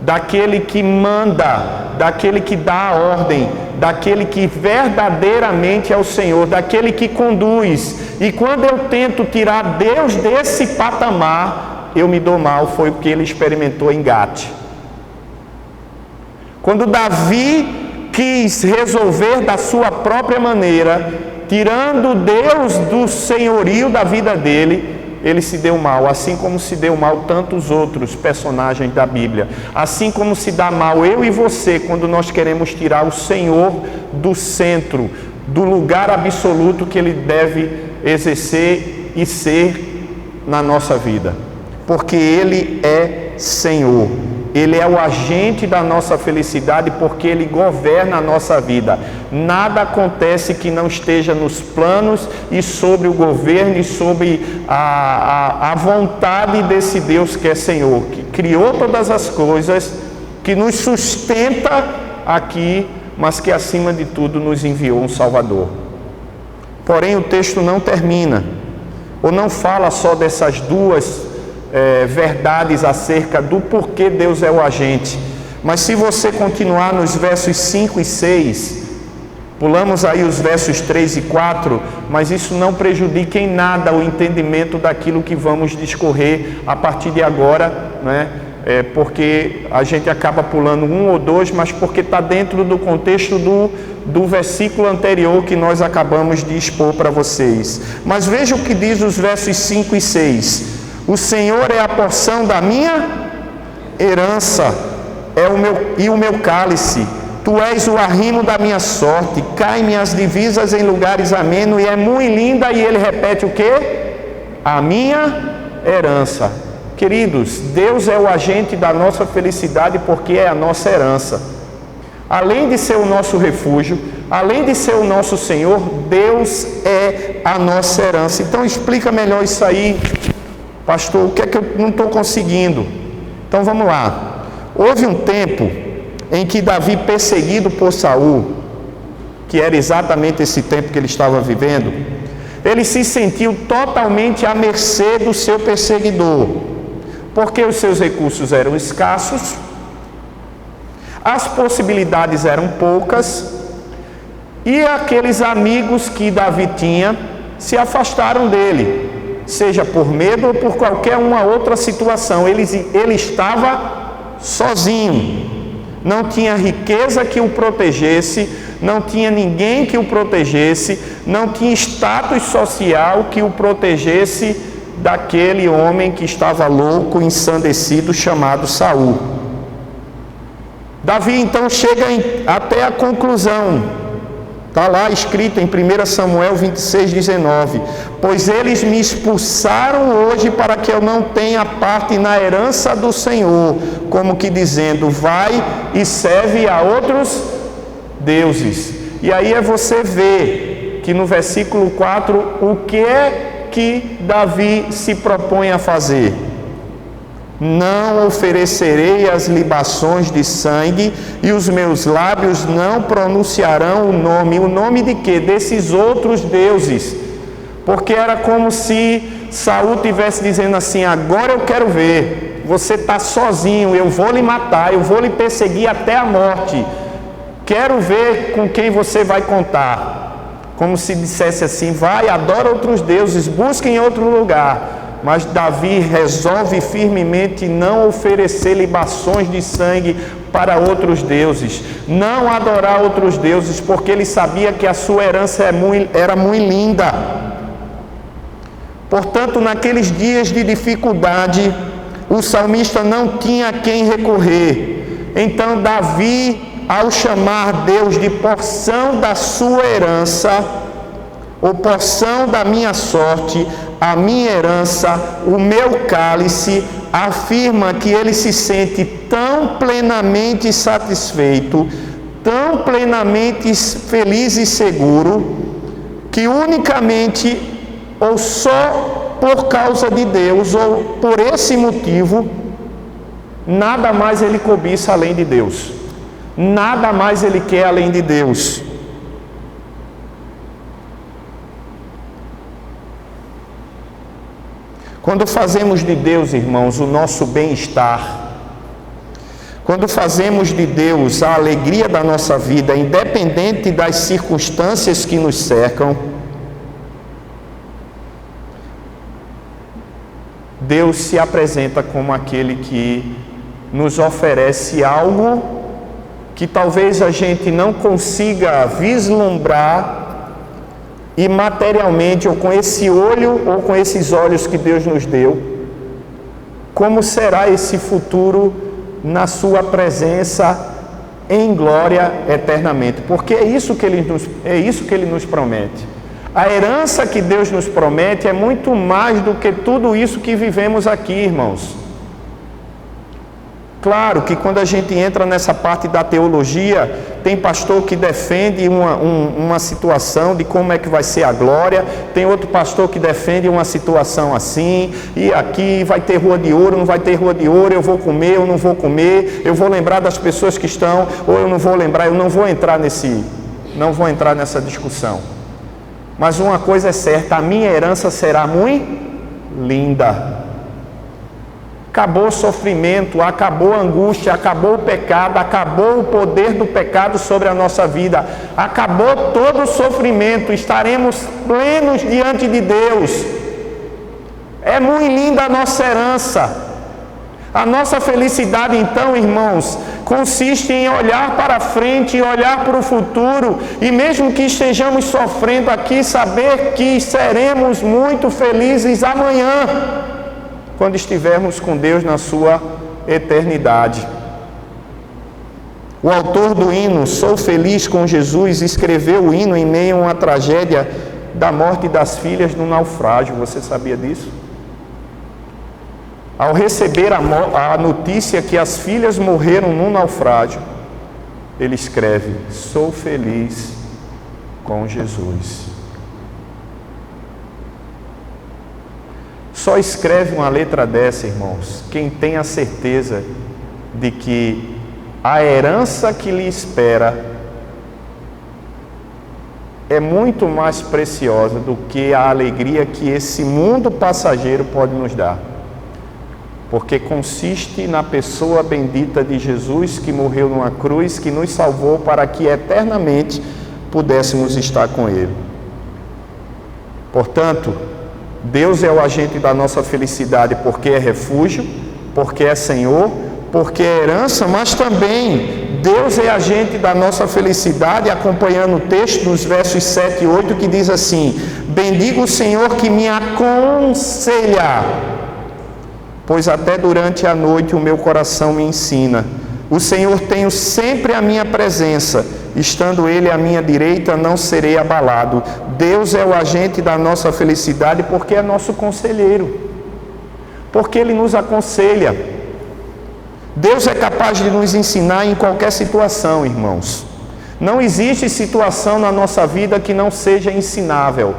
daquele que manda, daquele que dá a ordem, daquele que verdadeiramente é o Senhor, daquele que conduz. E quando eu tento tirar Deus desse patamar, eu me dou mal. Foi o que ele experimentou em Gate. Quando Davi quis resolver da sua própria maneira, tirando Deus do senhorio da vida dele, ele se deu mal, assim como se deu mal tantos outros personagens da Bíblia, assim como se dá mal eu e você quando nós queremos tirar o Senhor do centro, do lugar absoluto que Ele deve exercer e ser na nossa vida, porque Ele é Senhor. Ele é o agente da nossa felicidade porque Ele governa a nossa vida. Nada acontece que não esteja nos planos e sobre o governo e sobre a vontade desse Deus que é Senhor, que criou todas as coisas, que nos sustenta aqui, mas que acima de tudo nos enviou um Salvador. Porém, o texto não termina, ou não fala só dessas duas verdades acerca do porquê Deus é o agente. Mas se você continuar nos versos 5 e 6, Pulamos aí os versos 3 e 4, mas isso não prejudica em nada o entendimento daquilo que vamos discorrer a partir de agora, né? Porque a gente acaba pulando um ou dois, mas porque está dentro do contexto do versículo anterior que nós acabamos de expor para vocês. Mas veja o que diz os versos 5 e 6. O Senhor é a porção da minha herança, e o meu cálice. Tu és o arrimo da minha sorte, caem-me as divisas em lugares amenos, e é muito linda, e ele repete o quê? A minha herança. Queridos, Deus é o agente da nossa felicidade porque é a nossa herança. Além de ser o nosso refúgio, além de ser o nosso Senhor, Deus é a nossa herança. Então explica melhor isso aí, pastor, o que é que eu não estou conseguindo? Então vamos lá. Houve um tempo em que Davi, perseguido por Saul, que era exatamente esse tempo que ele estava vivendo, ele se sentiu totalmente à mercê do seu perseguidor, porque os seus recursos eram escassos, as possibilidades eram poucas, e aqueles amigos que Davi tinha se afastaram dele, seja por medo ou por qualquer uma outra situação. Ele estava sozinho. Não tinha riqueza que o protegesse, não tinha ninguém que o protegesse, não tinha status social que o protegesse daquele homem que estava louco, ensandecido, chamado Saul. Davi então chega até a conclusão, está lá escrito em 1 Samuel 26:19: pois eles me expulsaram hoje para que eu não tenha parte na herança do Senhor, como que dizendo, vai e serve a outros deuses. E aí você vê que no versículo 4, o que é que Davi se propõe a fazer? Não oferecerei as libações de sangue, e os meus lábios não pronunciarão o nome de quê? Desses outros deuses. Porque era como se Saul estivesse dizendo assim, agora eu quero ver, você está sozinho, eu vou lhe matar, eu vou lhe perseguir até a morte, quero ver com quem você vai contar. Como se dissesse assim, vai, adora outros deuses, busque em outro lugar. Mas Davi resolve firmemente não oferecer libações de sangue para outros deuses, não adorar outros deuses, porque ele sabia que a sua herança era muito linda. Portanto, naqueles dias de dificuldade, o salmista não tinha a quem recorrer. Então Davi, ao chamar Deus de porção da sua herança, ou porção da minha sorte, a minha herança, o meu cálice, afirma que ele se sente tão plenamente satisfeito, tão plenamente feliz e seguro, que unicamente ou só por causa de Deus, ou por esse motivo, nada mais ele cobiça além de Deus, nada mais ele quer além de Deus. Quando fazemos de Deus, irmãos, o nosso bem-estar, quando fazemos de Deus a alegria da nossa vida, independente das circunstâncias que nos cercam, Deus se apresenta como aquele que nos oferece algo que talvez a gente não consiga vislumbrar, e materialmente, ou com esse olho, ou com esses olhos que Deus nos deu, como será esse futuro na sua presença em glória eternamente, porque é isso que Ele nos promete. A herança que Deus nos promete é muito mais do que tudo isso que vivemos aqui, irmãos. Claro que quando a gente entra nessa parte da teologia, tem pastor que defende uma situação de como é que vai ser a glória, tem outro pastor que defende uma situação assim, e aqui vai ter rua de ouro, não vai ter rua de ouro, eu vou comer, eu não vou comer, eu vou lembrar das pessoas que estão, ou eu não vou lembrar, eu não vou entrar nessa discussão. Mas uma coisa é certa, a minha herança será muito linda. Acabou o sofrimento, acabou a angústia, acabou o pecado, acabou o poder do pecado sobre a nossa vida, acabou todo o sofrimento, estaremos plenos diante de Deus. É muito linda a nossa herança. A nossa felicidade, então, irmãos, consiste em olhar para frente e olhar para o futuro, e mesmo que estejamos sofrendo aqui, saber que seremos muito felizes amanhã, quando estivermos com Deus na sua eternidade. O autor do hino Sou Feliz com Jesus escreveu o hino em meio a uma tragédia da morte das filhas no naufrágio. Você sabia disso? Ao receber a notícia que as filhas morreram no naufrágio, ele escreve: Sou feliz com Jesus. Só escreve uma letra dessa, irmãos, quem tem a certeza de que a herança que lhe espera é muito mais preciosa do que a alegria que esse mundo passageiro pode nos dar. Porque consiste na pessoa bendita de Jesus, que morreu numa cruz, que nos salvou para que eternamente pudéssemos estar com Ele. Portanto, Deus é o agente da nossa felicidade, porque é refúgio, porque é Senhor, porque é herança, mas também Deus é agente da nossa felicidade, acompanhando o texto nos versos 7 e 8, que diz assim: bendigo o Senhor que me aconselha, pois até durante a noite o meu coração me ensina. O Senhor tenho sempre a minha presença, estando Ele à minha direita, não serei abalado. Deus é o agente da nossa felicidade, porque é nosso conselheiro, porque Ele nos aconselha. Deus é capaz de nos ensinar em qualquer situação, irmãos. Não existe situação na nossa vida que não seja ensinável.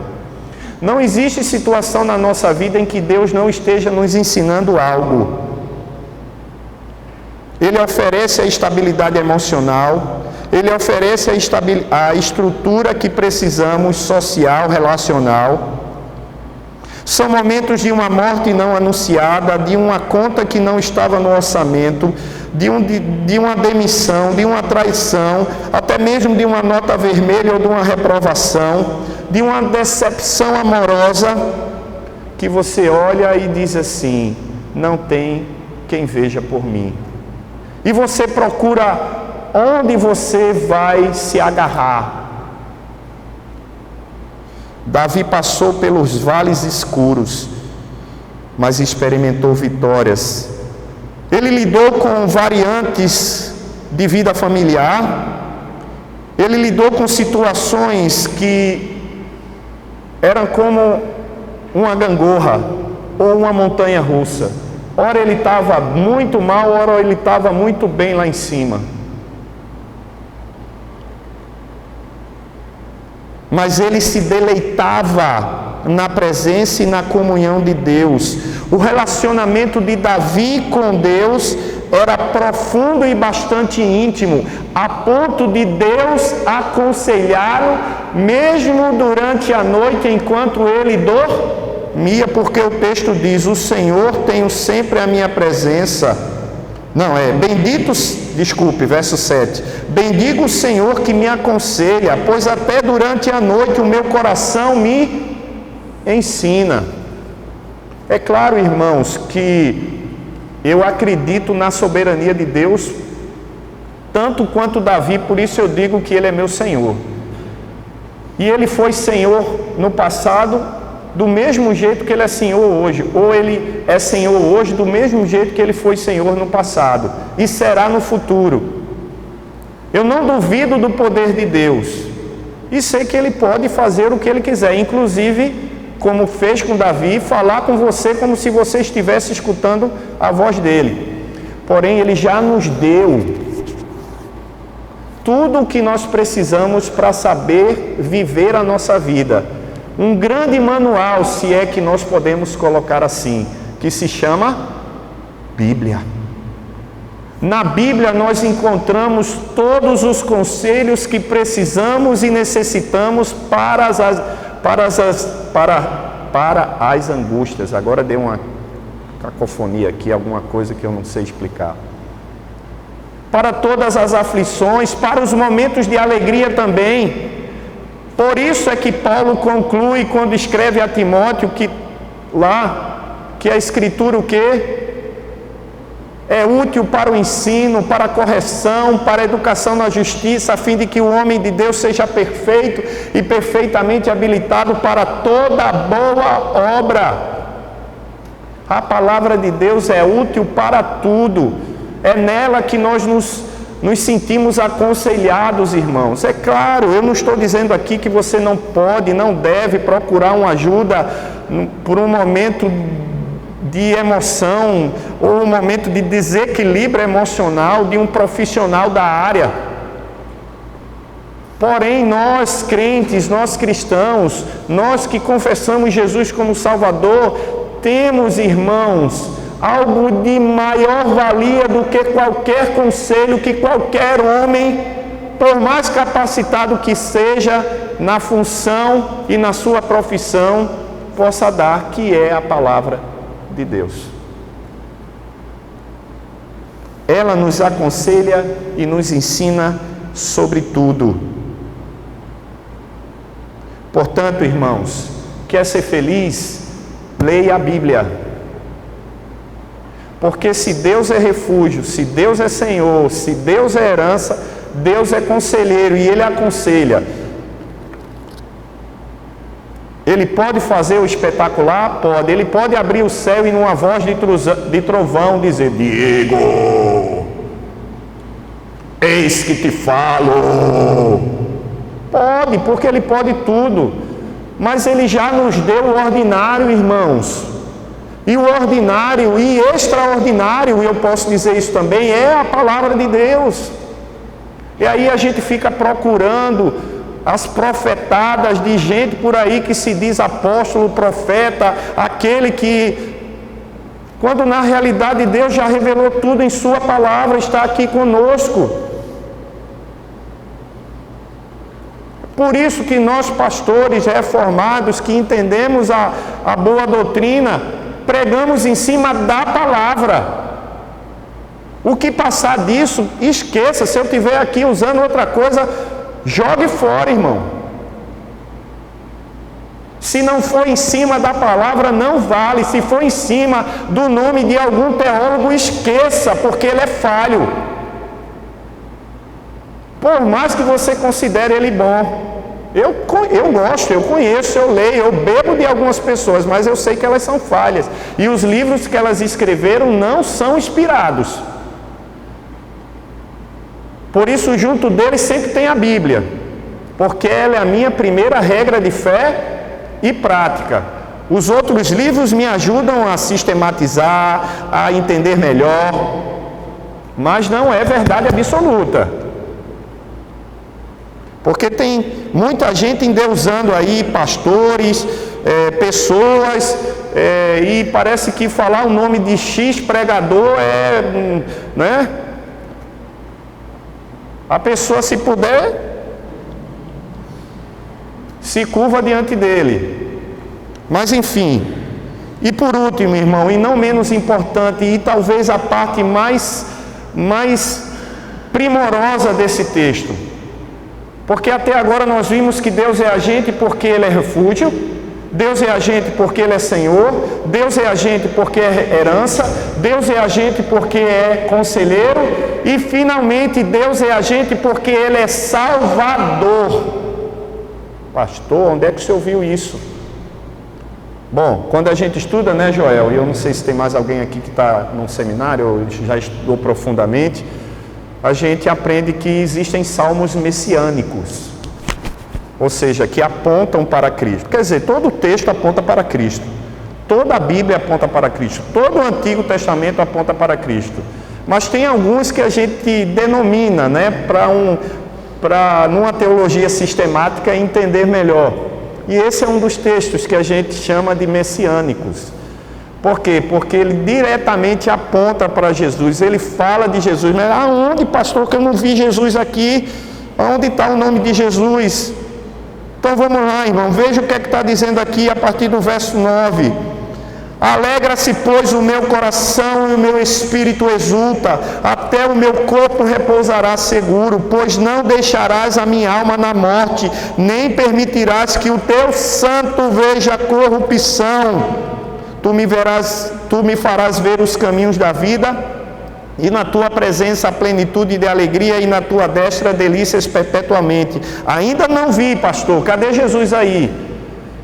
Não existe situação na nossa vida em que Deus não esteja nos ensinando algo. Ele oferece a estabilidade emocional, Ele oferece a estrutura que precisamos, social, relacional. São momentos de uma morte não anunciada, de uma conta que não estava no orçamento, de uma demissão, de uma traição, até mesmo de uma nota vermelha ou de uma reprovação, de uma decepção amorosa, que você olha e diz assim: não tem quem veja por mim. E você procura onde você vai se agarrar. Davi passou pelos vales escuros, mas experimentou vitórias. Ele lidou com variantes de vida familiar, ele lidou com situações que eram como uma gangorra ou uma montanha russa. Ora ele estava muito mal, ora ele estava muito bem lá em cima. Mas ele se deleitava na presença e na comunhão de Deus. O relacionamento de Davi com Deus era profundo e bastante íntimo, a ponto de Deus aconselhá-lo, mesmo durante a noite, enquanto ele dormia, porque o texto diz: o Senhor tenho sempre a minha presença. Verso 7. Bendigo o Senhor que me aconselha, pois até durante a noite o meu coração me ensina. É claro, irmãos, que eu acredito na soberania de Deus, tanto quanto Davi, por isso eu digo que Ele é meu Senhor. E Ele foi Senhor no passado, do mesmo jeito que Ele é Senhor hoje, ou Ele é Senhor hoje do mesmo jeito que Ele foi Senhor no passado, e será no futuro. Eu não duvido do poder de Deus, e sei que Ele pode fazer o que Ele quiser, inclusive, como fez com Davi, falar com você como se você estivesse escutando a voz dEle. Porém, Ele já nos deu tudo o que nós precisamos para saber viver a nossa vida. Um grande manual, se é que nós podemos colocar assim, que se chama Bíblia. Na Bíblia nós encontramos todos os conselhos que precisamos e necessitamos para as angústias. Agora deu uma cacofonia aqui, alguma coisa que eu não sei explicar. Para todas as aflições, para os momentos de alegria também. Por isso é que Paulo conclui quando escreve a Timóteo que a Escritura o quê? É útil para o ensino, para a correção, para a educação na justiça, a fim de que o homem de Deus seja perfeito e perfeitamente habilitado para toda boa obra. A palavra de Deus é útil para tudo. É nela que nós nos sentimos aconselhados, irmãos. É claro, eu não estou dizendo aqui que você não pode, não deve procurar uma ajuda por um momento de emoção ou um momento de desequilíbrio emocional de um profissional da área. Porém, nós crentes, nós cristãos, nós que confessamos Jesus como Salvador, temos, irmãos, algo de maior valia do que qualquer conselho que qualquer homem, por mais capacitado que seja na função e na sua profissão, possa dar, que é a palavra de Deus. Ela nos aconselha e nos ensina sobre tudo. Portanto, irmãos, quer ser feliz? Leia a Bíblia. Porque se Deus é refúgio, se Deus é Senhor, se Deus é herança, Deus é conselheiro e Ele aconselha. Ele pode fazer o espetacular? Pode. Ele pode abrir o céu e numa voz de trovão dizer: Diego, eis que te falo. Pode, porque Ele pode tudo. Mas Ele já nos deu o ordinário, irmãos. E o ordinário e extraordinário, e eu posso dizer isso também, é a palavra de Deus. E aí a gente fica procurando as profetadas de gente por aí que se diz apóstolo, profeta, aquele que, quando na realidade Deus já revelou tudo em sua palavra, está aqui conosco. Por isso que nós, pastores reformados, que entendemos a boa doutrina, pregamos em cima da palavra. O que passar disso, esqueça. Se eu estiver aqui usando outra coisa, jogue fora, irmão. Se não for em cima da palavra, não vale. Se for em cima do nome de algum teólogo, esqueça, porque ele é falho. Por mais que você considere ele bom. Eu gosto, eu conheço, eu leio, eu bebo de algumas pessoas, mas eu sei que elas são falhas. E os livros que elas escreveram não são inspirados. Por isso, junto deles sempre tem a Bíblia, porque ela é a minha primeira regra de fé e prática. Os outros livros me ajudam a sistematizar, a entender melhor, mas não é verdade absoluta. Porque tem muita gente endeusando aí, pastores, pessoas, e parece que falar o nome de X pregador né? A pessoa, se puder, se curva diante dele. Mas enfim, e por último, irmão, e não menos importante, e talvez a parte mais primorosa desse texto, porque até agora nós vimos que Deus é agente porque Ele é refúgio, Deus é agente porque Ele é Senhor, Deus é agente porque é herança, Deus é agente porque é conselheiro, e finalmente Deus é agente porque Ele é Salvador. Pastor, onde é que você ouviu isso? Bom, quando a gente estuda, né, Joel, e eu não sei se tem mais alguém aqui que está num seminário ou já estudou profundamente, a gente aprende que existem salmos messiânicos, ou seja, que apontam para Cristo. Quer dizer, todo o texto aponta para Cristo, toda a Bíblia aponta para Cristo, todo o Antigo Testamento aponta para Cristo, mas tem alguns que a gente denomina, né, para numa teologia sistemática entender melhor, e esse é um dos textos que a gente chama de messiânicos. Por quê? Porque ele diretamente aponta para Jesus, ele fala de Jesus. Mas aonde, pastor, que eu não vi Jesus aqui? Aonde está o nome de Jesus? Então vamos lá, irmão, veja o que é que está dizendo aqui a partir do verso 9. Alegra-se, pois, o meu coração e o meu espírito exulta, até o meu corpo repousará seguro, pois não deixarás a minha alma na morte, nem permitirás que o teu santo veja corrupção. Tu me farás ver os caminhos da vida, e na tua presença a plenitude de alegria, e na tua destra delícias perpetuamente. Ainda não vi, pastor, cadê Jesus aí?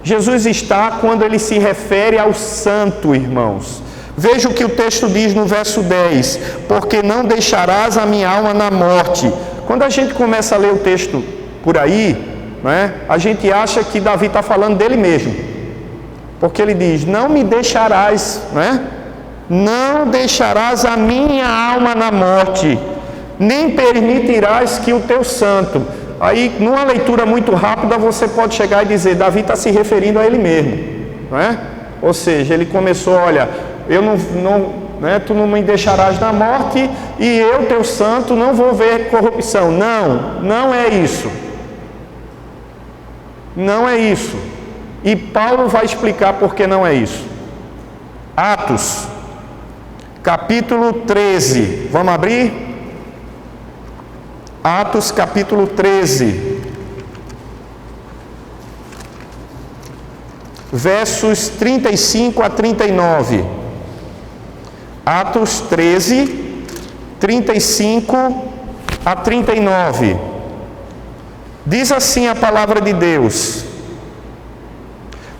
Jesus está quando ele se refere ao santo, irmãos. Veja o que o texto diz no verso 10: porque não deixarás a minha alma na morte. Quando a gente começa a ler o texto por aí, né, a gente acha que Davi está falando dele mesmo, porque ele diz: não me deixarás, né? Não deixarás a minha alma na morte, nem permitirás que o teu santo. Aí, numa leitura muito rápida, você pode chegar e dizer: Davi está se referindo a ele mesmo, não é? Ou seja, ele começou: olha, eu tu não me deixarás na morte, e eu, teu santo, não vou ver corrupção. Não é isso. Não é isso. E Paulo vai explicar por que não é isso. Atos, capítulo 13. Vamos abrir? Atos capítulo 13, versos 35 a 39. Atos 13, 35 a 39. Diz assim a palavra de Deus: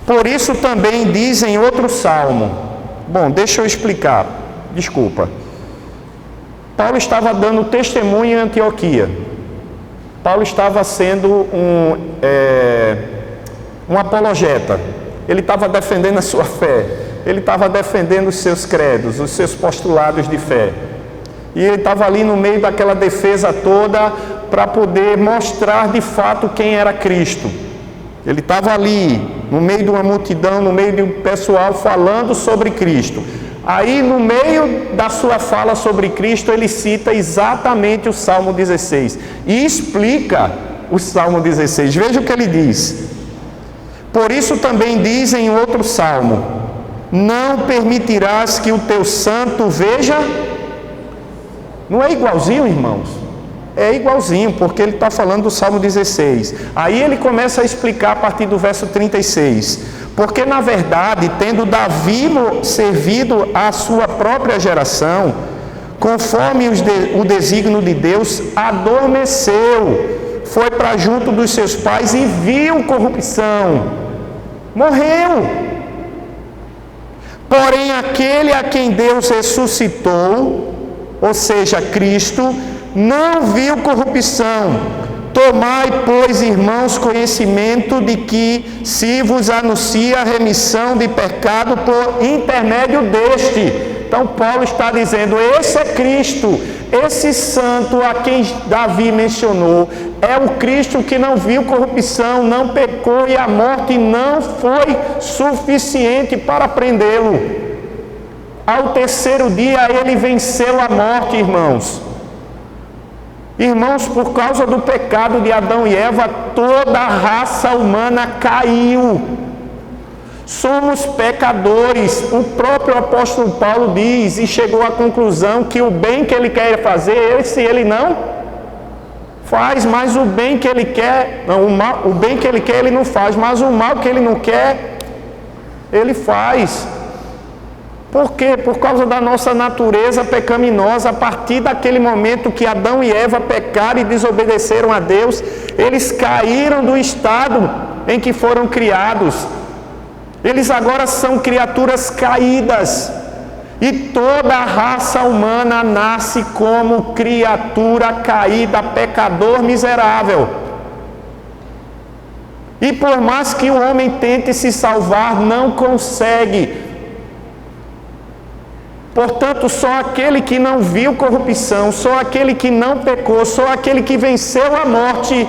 por isso também diz em outro salmo. Bom, deixa eu explicar, desculpa. Paulo estava dando testemunho em Antioquia. Paulo estava sendo um apologeta. Ele estava defendendo a sua fé. Ele estava defendendo os seus credos, os seus postulados de fé. E ele estava ali no meio daquela defesa toda para poder mostrar de fato quem era Cristo. Ele estava ali, no meio de uma multidão, no meio de um pessoal falando sobre Cristo. Aí, no meio da sua fala sobre Cristo, ele cita exatamente o Salmo 16 e explica o Salmo 16. Veja o que ele diz: por isso também diz em outro salmo: não permitirás que o teu santo veja. Não é igualzinho, irmãos? É igualzinho, porque ele está falando do Salmo 16. Aí ele começa a explicar a partir do verso 36. Porque, na verdade, tendo Davi servido à sua própria geração, conforme o desígnio de Deus, adormeceu, foi para junto dos seus pais e viu corrupção. Morreu. Porém, aquele a quem Deus ressuscitou, ou seja, Cristo, não viu corrupção. Tomai, pois, irmãos, conhecimento de que se vos anuncia a remissão de pecado por intermédio deste. Então Paulo está dizendo: esse é Cristo, esse santo a quem Davi mencionou, é o Cristo que não viu corrupção, não pecou, e a morte não foi suficiente para prendê-lo. Ao terceiro dia ele venceu a morte, irmãos. Irmãos, por causa do pecado de Adão e Eva, toda a raça humana caiu. Somos pecadores. O próprio apóstolo Paulo diz e chegou à conclusão que o bem que ele quer fazer, ele não faz, mas o bem que ele quer, o bem que ele quer ele não faz, mas o mal que ele não quer, ele faz. Por quê? Por causa da nossa natureza pecaminosa. A partir daquele momento que Adão e Eva pecaram e desobedeceram a Deus, eles caíram do estado em que foram criados. Eles agora são criaturas caídas. E toda a raça humana nasce como criatura caída, pecador miserável. E por mais que o homem tente se salvar, não consegue. Portanto, só aquele que não viu corrupção, só aquele que não pecou, só aquele que venceu a morte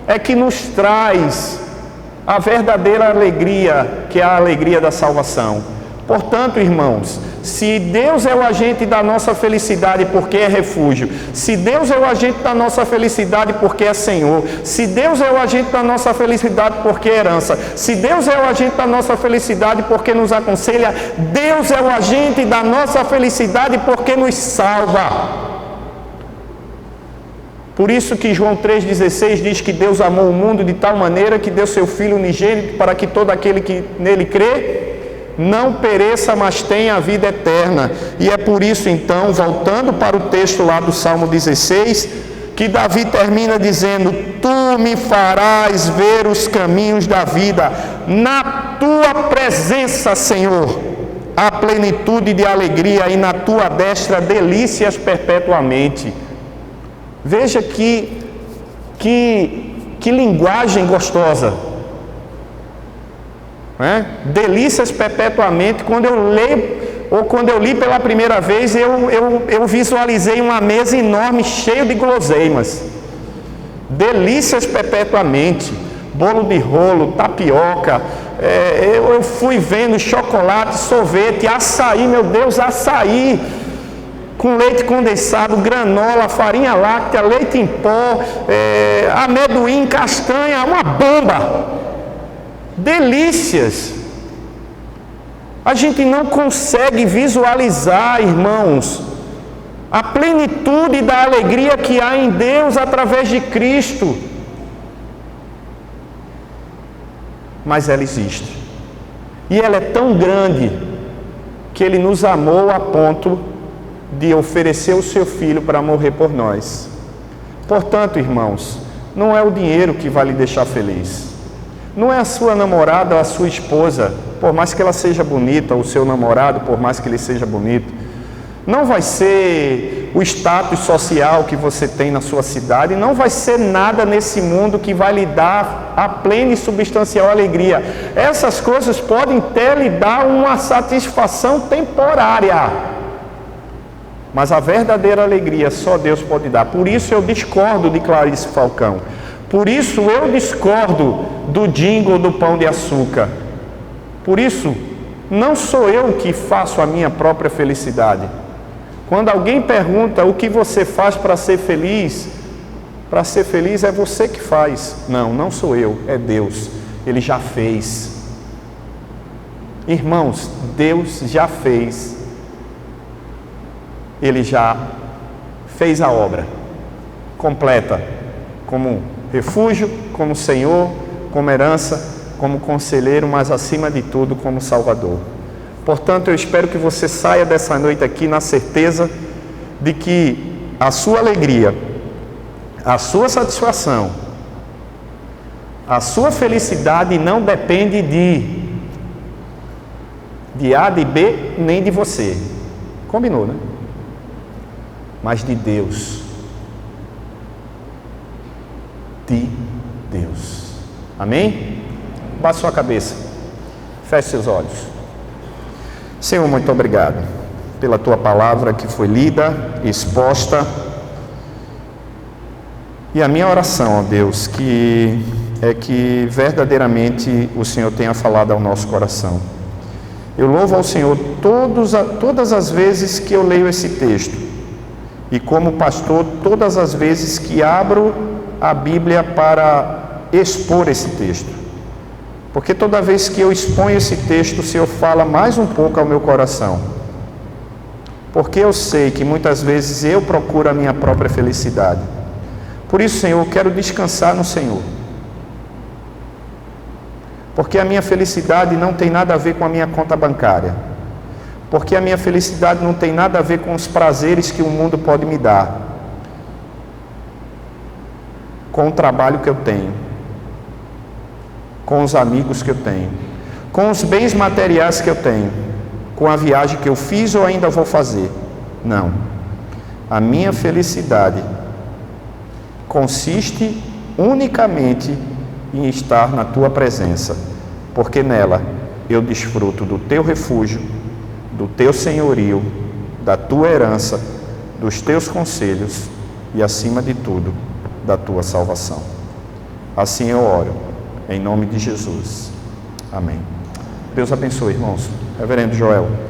é que nos traz a verdadeira alegria, que é a alegria da salvação. Portanto, irmãos, se Deus é o agente da nossa felicidade porque é refúgio, se Deus é o agente da nossa felicidade porque é Senhor, se Deus é o agente da nossa felicidade porque é herança, se Deus é o agente da nossa felicidade porque nos aconselha, Deus é o agente da nossa felicidade porque nos salva. Por isso que João 3,16 diz que Deus amou o mundo de tal maneira que deu seu Filho unigênito para que todo aquele que nele crê não pereça, mas tenha a vida eterna. E é por isso então, voltando para o texto lá do Salmo 16, que Davi termina dizendo: Tu me farás ver os caminhos da vida, na tua presença, Senhor, há plenitude de alegria, e na tua destra delícias perpetuamente. Veja que linguagem gostosa, né? Delícias perpetuamente. Quando eu leio, ou quando eu li pela primeira vez, eu visualizei uma mesa enorme, cheia de guloseimas. Delícias perpetuamente, bolo de rolo, tapioca, eu fui vendo chocolate, sorvete, açaí, meu Deus, açaí, com leite condensado, granola, farinha láctea, leite em pó, amendoim, castanha, uma bomba. Delícias. A gente não consegue visualizar, irmãos, a plenitude da alegria que há em Deus através de Cristo. Mas ela existe. E ela é tão grande que Ele nos amou a ponto de oferecer o seu Filho para morrer por nós. Portanto, irmãos, não é o dinheiro que vai lhe deixar feliz. Não é a sua namorada ou a sua esposa, por mais que ela seja bonita, ou o seu namorado, por mais que ele seja bonito. Não vai ser o status social que você tem na sua cidade, não vai ser nada nesse mundo que vai lhe dar a plena e substancial alegria. Essas coisas podem até lhe dar uma satisfação temporária, mas a verdadeira alegria só Deus pode dar. Por isso eu discordo de Clarice Falcão. Por isso eu discordo do jingle do Pão de Açúcar. Por isso, não sou eu que faço a minha própria felicidade. Quando alguém pergunta o que você faz para ser feliz é você que faz. Não, não sou eu, é Deus. Ele já fez. Irmãos, Deus já fez. Ele já fez a obra completa, como refúgio, como Senhor, como herança, como conselheiro, mas acima de tudo como Salvador. Portanto, eu espero que você saia dessa noite aqui na certeza de que a sua alegria, a sua satisfação, a sua felicidade não depende de A, de B, nem de você. Combinou, né? Mas de Deus. De Deus. Amém? Baixe sua cabeça. Feche seus olhos. Senhor, muito obrigado pela Tua palavra que foi lida, exposta. E a minha oração, ó Deus, é que verdadeiramente o Senhor tenha falado ao nosso coração. Eu louvo ao Senhor todas as vezes que eu leio esse texto. E como pastor, todas as vezes que abro a Bíblia para expor esse texto. Porque toda vez que eu exponho esse texto, o Senhor fala mais um pouco ao meu coração. Porque eu sei que muitas vezes eu procuro a minha própria felicidade. Por isso, Senhor, eu quero descansar no Senhor. Porque a minha felicidade não tem nada a ver com a minha conta bancária. Porque a minha felicidade não tem nada a ver com os prazeres que o mundo pode me dar. Com o trabalho que eu tenho. Com os amigos que eu tenho, com os bens materiais que eu tenho, com a viagem que eu fiz ou ainda vou fazer. Não. A minha felicidade consiste unicamente em estar na Tua presença, porque nela eu desfruto do Teu refúgio, do Teu senhorio, da Tua herança, dos Teus conselhos e, acima de tudo, da Tua salvação. Assim eu oro. Em nome de Jesus. Amém. Deus abençoe, irmãos. Reverendo Joel.